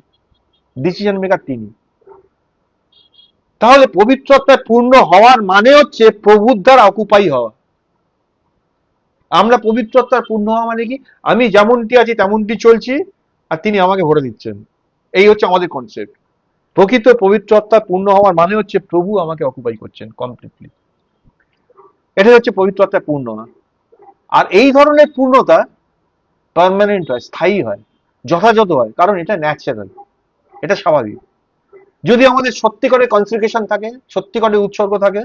ডিসিশন মেকার তিনি। তাহলে পবিত্রতায় পূর্ণ হওয়ার মানে হচ্ছে প্রভুর দ্বারা অকুপাই হওয়া। আমরা পবিত্রতার পূর্ণ হওয়া মানে কি? আমি যেমনটি আছি তেমনটি চলছি আর তিনি আমাকে ভরে দিচ্ছেন, এই হচ্ছে আমাদের কনসেপ্ট। প্রকৃত পবিত্রতা পূর্ণ হওয়ার মানে হচ্ছে প্রভু আমাকে অকুপাই করছেন কমপ্লিটলি। এটা হচ্ছে পবিত্রতায় পূর্ণ হওয়া। আর এই ধরনের পূর্ণতা পার্মানেন্ট হয়, স্থায়ী হয়, যথাযথ হয়, কারণ এটা ন্যাচারাল, এটা স্বাভাবিক। যদি আমাদের সত্যিকারের কনসেন্ট্রেশন থাকে, সত্যিকারের উৎসর্গ থাকে,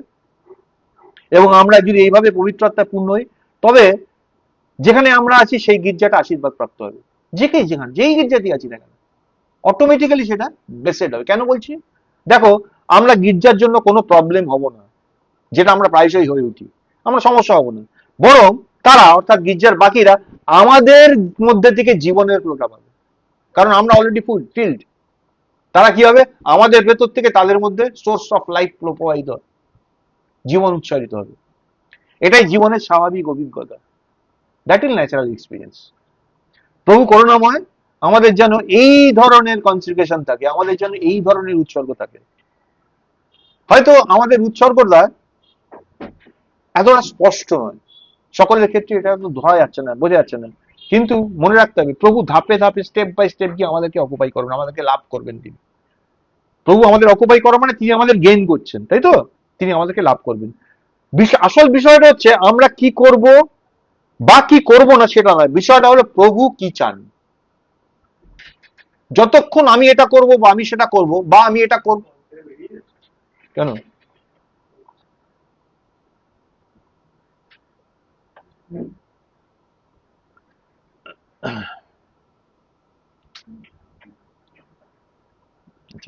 এবং আমরা যদি এইভাবে পবিত্রতায় পূর্ণ হই, তবে যেখানে আমরা আছি সেই গির্জাটা আশীর্বাদ প্রাপ্ত হবে। যেই গির্জাতেই আছি না কেন, অটোমেটিক্যালি সেটা ব্লেসেড হবে। কেন বলছি? দেখো, আমরা গির্জার জন্য কোনো প্রবলেম হব না, যেটা আমরা প্রায়শই হয়ে উঠি। আমরা সমস্যা হব না, বরং তারা অর্থাৎ গির্জার বাকিরা আমাদের মধ্যে থেকে জীবনের ফ্লোটা পাবে, কারণ আমরা অলরেডি ফিল্ড। তারা কি হবে? আমাদের ভেতর থেকে তাদের মধ্যে সোর্স অফ লাইফ ফ্লো প্রবাহিত হবে, জীবন উচ্চারিত হবে। এটাই জীবনের স্বাভাবিক অভিজ্ঞতা, দ্যাট ইজ ন্যাচারাল এক্সপিরিয়েন্স। প্রভু করুণাময় আমাদের যেন এই ধরনের কনসিডারেশন থাকে, আমাদের যেন এই ধরনের উৎসর্গ থাকে। হয়তো আমাদের উৎসর্গটা এতটা স্পষ্ট নয়, সকলের ক্ষেত্রে এটা ধরা যাচ্ছে না, বোঝা যাচ্ছে না, কিন্তু মনে রাখতে হবে প্রভু ধাপে ধাপে স্টেপ বাই স্টেপ গিয়ে আমাদেরকে অকুপাই করবেন, আমাদেরকে লাভ করবেন তিনি। প্রভু আমাদের অকুপাই করা মানে তিনি আমাদের গেইন করছেন, তাই তো? তিনি আমাদেরকে লাভ করবেন। আসল বিষয়টা হচ্ছে আমরা কি করব বা কি করব না সেটা নয়, বিষয়টা হলো প্রভু কি চান। যতক্ষণ আমি এটা করব বা আমি সেটা করব বা আমি এটা করব, কেন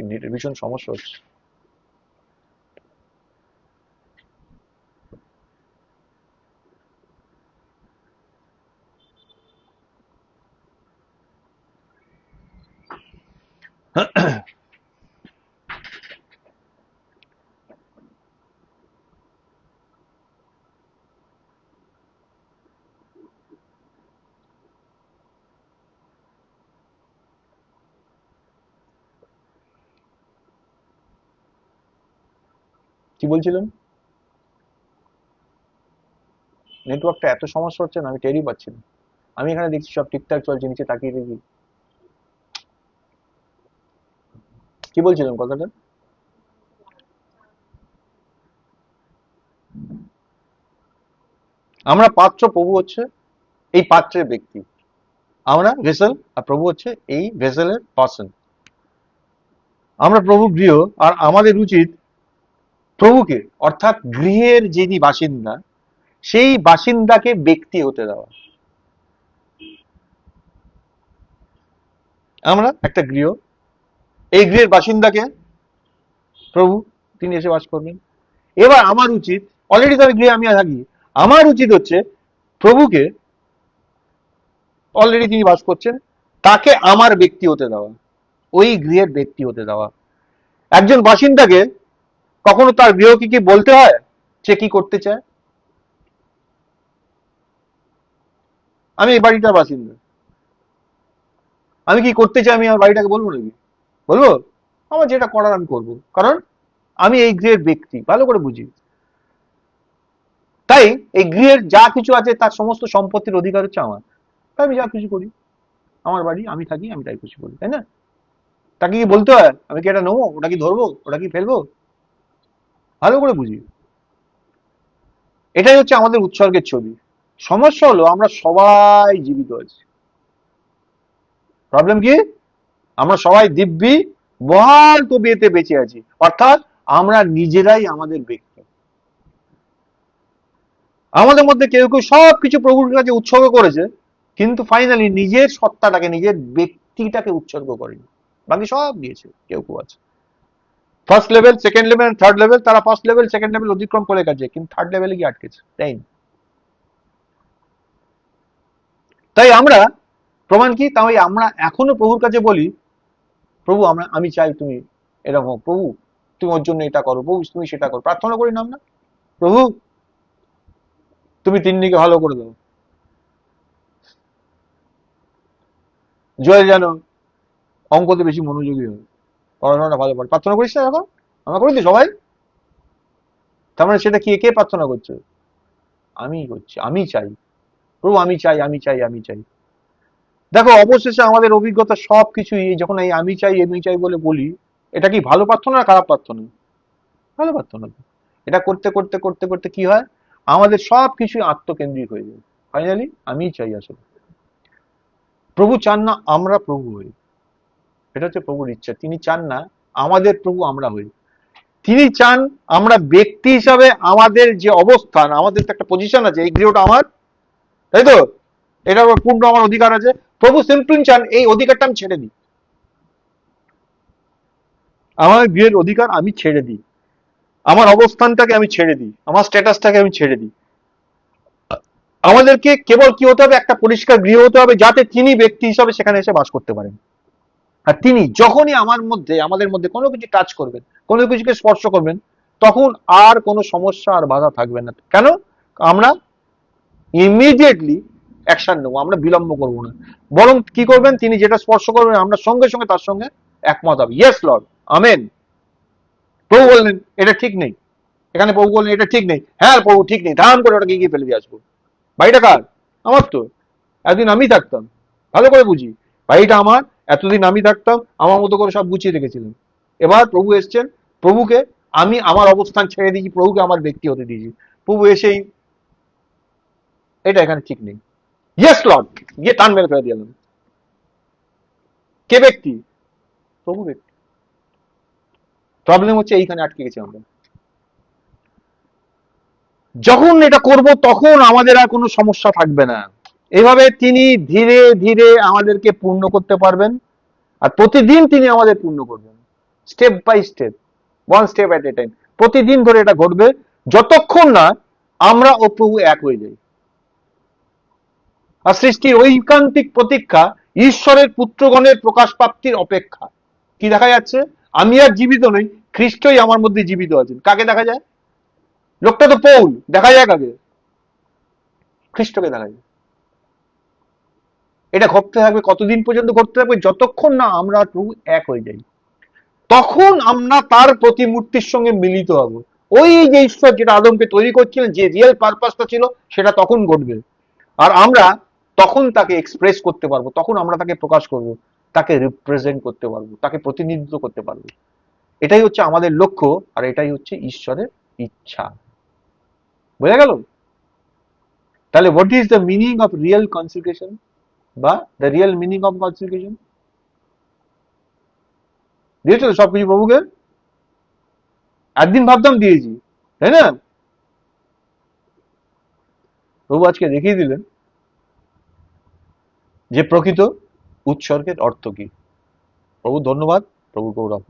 নেটের ভীষণ সমস্যা হচ্ছে। কি বলছিলেন? নেটওয়ার্কটা এত সমস্যা হচ্ছে না, আমি টেরই পাচ্ছি না। আমি এখানে দেখছি সব ঠিকঠাক চলছে, নিচে তাকিয়ে দেখি। কি বলছিলাম কথাটা? আমরা পাত্র, প্রভু হচ্ছে এই পাত্রের ব্যক্তি। আমরা ভেসেল, আর প্রভু হচ্ছে এই ভেসেলের পার্সন। আমরা প্রভু গৃহ, আর আমাদের উচিত প্রভুকে অর্থাৎ গৃহের যিনি বাসিন্দা সেই বাসিন্দাকে ব্যক্তি হতে দেওয়া। আমরা একটা গৃহ, এই গৃহের বাসিন্দাকে প্রভু, তিনি এসে বাস করবেন। এবার আমার উচিত, অলরেডি তো গৃহে আমি থাকি, আমার উচিত হচ্ছে প্রভুকে, অলরেডি তিনি বাস করছেন, তাকে আমার ব্যক্তি হতে দেওয়া, ওই গৃহের ব্যক্তি হতে দেওয়া। একজন বাসিন্দাকে কখনো তার গৃহকে কি বলতে হয় সে কি করতে চায়? আমি এই বাড়িটার বাসিন্দা, আমি কি করতে চাই আমি আমার বাড়িটাকে বলবো নাকি? বলবো? আমার যেটা করার আমি করবো, কারণ আমি এই গৃহের ব্যক্তি, ভালো করে বুঝি। তাই এই গৃহের যা কিছু আছে তার সমস্ত সম্পত্তির অধিকার হচ্ছে আমার, তাই আমি যা খুশি করি। আমার বাড়ি, আমি থাকি, আমি তাই খুশি করি, তাই না? তাকে কি বলতে হয় আমি কি এটা নেবো, ওটা কি ধরবো, ওটা কি ফেলবো? ভালো করে বুঝি। এটাই হচ্ছে আমাদের উৎসর্গের ছবি। সমস্যা হলো আমরা সবাই জীবিত আছি। প্রবলেম কি? আমরা সবাই দিব্যি মহান তবিয়তে বেঁচে আছি, অর্থাৎ আমরা নিজেরাই আমাদের ব্যক্তি। আমাদের মধ্যে কেউ কেউ সবকিছু প্রভুর কাছে উৎসর্গ করেছে, কিন্তু ফাইনালি নিজের সত্তাটাকে, নিজের ব্যক্তিটাকে উৎসর্গ করেনি। বাকি সব দিয়েছে। কেউ কেউ আছে first level, second level, third level, তারা ফার্স্ট লেভেল সেকেন্ড লেভেল অতিক্রম করে গেছে, কিন্তু থার্ড লেভেলে গিয়ে আটকেছে, তাই না? তাই আমরা, প্রমাণ কি? তাই আমরা এখনো প্রভুর কাছে বলি, প্রভু আমি চাই তুমি এরকম হোক, প্রভু তুমি ওর জন্য এটা করো, প্রভু তুমি সেটা করো, প্রার্থনা করি না আমরা? প্রভু তুমি তিন্নিকে ভালো করে দাও, জয় যেন অঙ্কতে বেশি মনোযোগী হয়, পড়াশোনাটা ভালো পড়ে, প্রার্থনা করিস না এখন? আমরা করি তো সবাই। তার মানে সেটা কে প্রার্থনা করছে? আমি করছি, আমি চাই, প্রভু আমি চাই, আমি চাই, আমি চাই। দেখো, অবশেষে আমাদের অভিজ্ঞতা সবকিছুই যখন এই আমি চাই বলে বলি, এটা কি ভালো প্রার্থনা না খারাপ প্রার্থনা? ভালো প্রার্থনা। এটা করতে করতে করতে করতে কি হয়, আমাদের সবকিছুই আত্মকেন্দ্রিক হয়ে যায়। ফাইনালি আমি চাই আসলে। প্রভু চান না আমরা প্রভু হই, এটা হচ্ছে প্রভুর ইচ্ছা। তিনি চান না আমাদের প্রভু আমরা হই। তিনি চান আমরা ব্যক্তি হিসাবে আমাদের যে অবস্থান, আমাদের তো একটা পজিশন আছে, এই গৃহটা আমার, তাই তো, এটার উপর পূর্ণ আমার অধিকার আছে। প্রভু সিম্পলি চান এই অধিকারটা আমি ছেড়ে দিই, আমার গৃহের অধিকার আমি ছেড়ে দিই, আমার অবস্থানটাকে আমি ছেড়ে দিই, আমার স্ট্যাটাসটাকে আমি ছেড়ে দিই। আমাদেরকে কেবল কি হতে হবে, একটা পরিষ্কার গৃহ হতে হবে, যাতে তিনি ব্যক্তি হিসাবে সেখানে এসে বাস করতে পারেন। আর তিনি যখনই আমাদের মধ্যে কোনো কিছু টাচ করবেন, কোনো কিছুকে স্পর্শ করবেন, তখন আর কোনো সমস্যা আর বাধা থাকবে না। কেন? আমরা ইমিডিয়েটলি অ্যাকশন নেবো, আমরা বিলম্ব করবো না। বরং কি করবেন, তিনি যেটা স্পর্শ করবেন আমরা সঙ্গে সঙ্গে তার সঙ্গে একমত হবে। Yes Lord, amen. প্রভু বললেন এটা ঠিক নেই, এখানে প্রভু বললেন এটা ঠিক নেই, হ্যাঁ প্রভু ঠিক নেই, ধাম করে ওটাকে এগিয়ে ফেলে দিয়ে আসবো। বাড়িটা কার? আমার তো, এতদিন আমি থাকতাম, ভালো করে বুঝি, বাড়িটা আমার, এতদিন আমি থাকতাম, আমার মতো করে সব গুছিয়ে রেখেছিলাম। এবার প্রভু এসছেন, প্রভুকে আমি আমার অবস্থান ছেড়ে দিয়েছি, প্রভুকে আমার ব্যক্তি হতে দিয়েছি। প্রভু এসেই এটা এখানে ঠিক নেই, ইয়েস লর্ড, গিয়ে টান মেরে ফেলে দিলাম। কে ব্যক্তি? প্রভু ব্যক্তি। প্রবলেম হচ্ছে এইখানে আটকে গেছি আমরা। যখন এটা করব তখন আমাদের আর কোনো সমস্যা থাকবে না। এভাবে তিনি ধীরে ধীরে আমাদেরকে পূর্ণ করতে পারবেন, আর প্রতিদিন তিনি আমাদের পূর্ণ করবেন, step by step, one step at a time. প্রতিদিন ধরে এটা ঘটবে, যতক্ষণ না আমরা ও প্রভু এক হয়ে যাই। আর সৃষ্টির ঐকান্তিক প্রতীক্ষা ঈশ্বরের পুত্রগণের প্রকাশ প্রাপ্তির অপেক্ষা। কি দেখা যাচ্ছে? আমি আর জীবিত নই, খ্রিস্টই আমার মধ্যে জীবিত আছেন। কাকে দেখা যায়? লোকটা তো পৌল, দেখা যায় কাকে? খ্রিস্টকে দেখা যায়। এটা ঘটতে থাকবে, কতদিন পর্যন্ত ঘটতে থাকবে? যতক্ষণ না আমরা প্রভু এক হয়ে যাই, তখন আমরা তার প্রতিমূর্তির সঙ্গে মিলিত হব। ওই যে ঈশ্বর যেটা আদমকে তৈরি করছিলেন, যে রিয়েল পারপাসটা ছিল, সেটা তখন ঘটবে। আর আমরা তখন তাকে এক্সপ্রেস করতে পারবো, তখন আমরা তাকে প্রকাশ করব, তাকে রিপ্রেজেন্ট করতে পারবো, তাকে প্রতিনিধিত্ব করতে পারবো। এটাই হচ্ছে আমাদের লক্ষ্য, আর এটাই হচ্ছে ঈশ্বরের ইচ্ছা। বোঝা গেল? তাহলে what is the meaning of real consecration, বা the real meaning of consecration? দিয়েছো তো সবকিছু প্রভুকে? একদিন ভাবতাম দিয়েছি, তাই না? প্রভু আজকে দেখিয়ে দিলেন যে প্রকৃত উৎসর্গের অর্থ কি। প্রভু ধন্যবাদ, প্রভু গৌরব।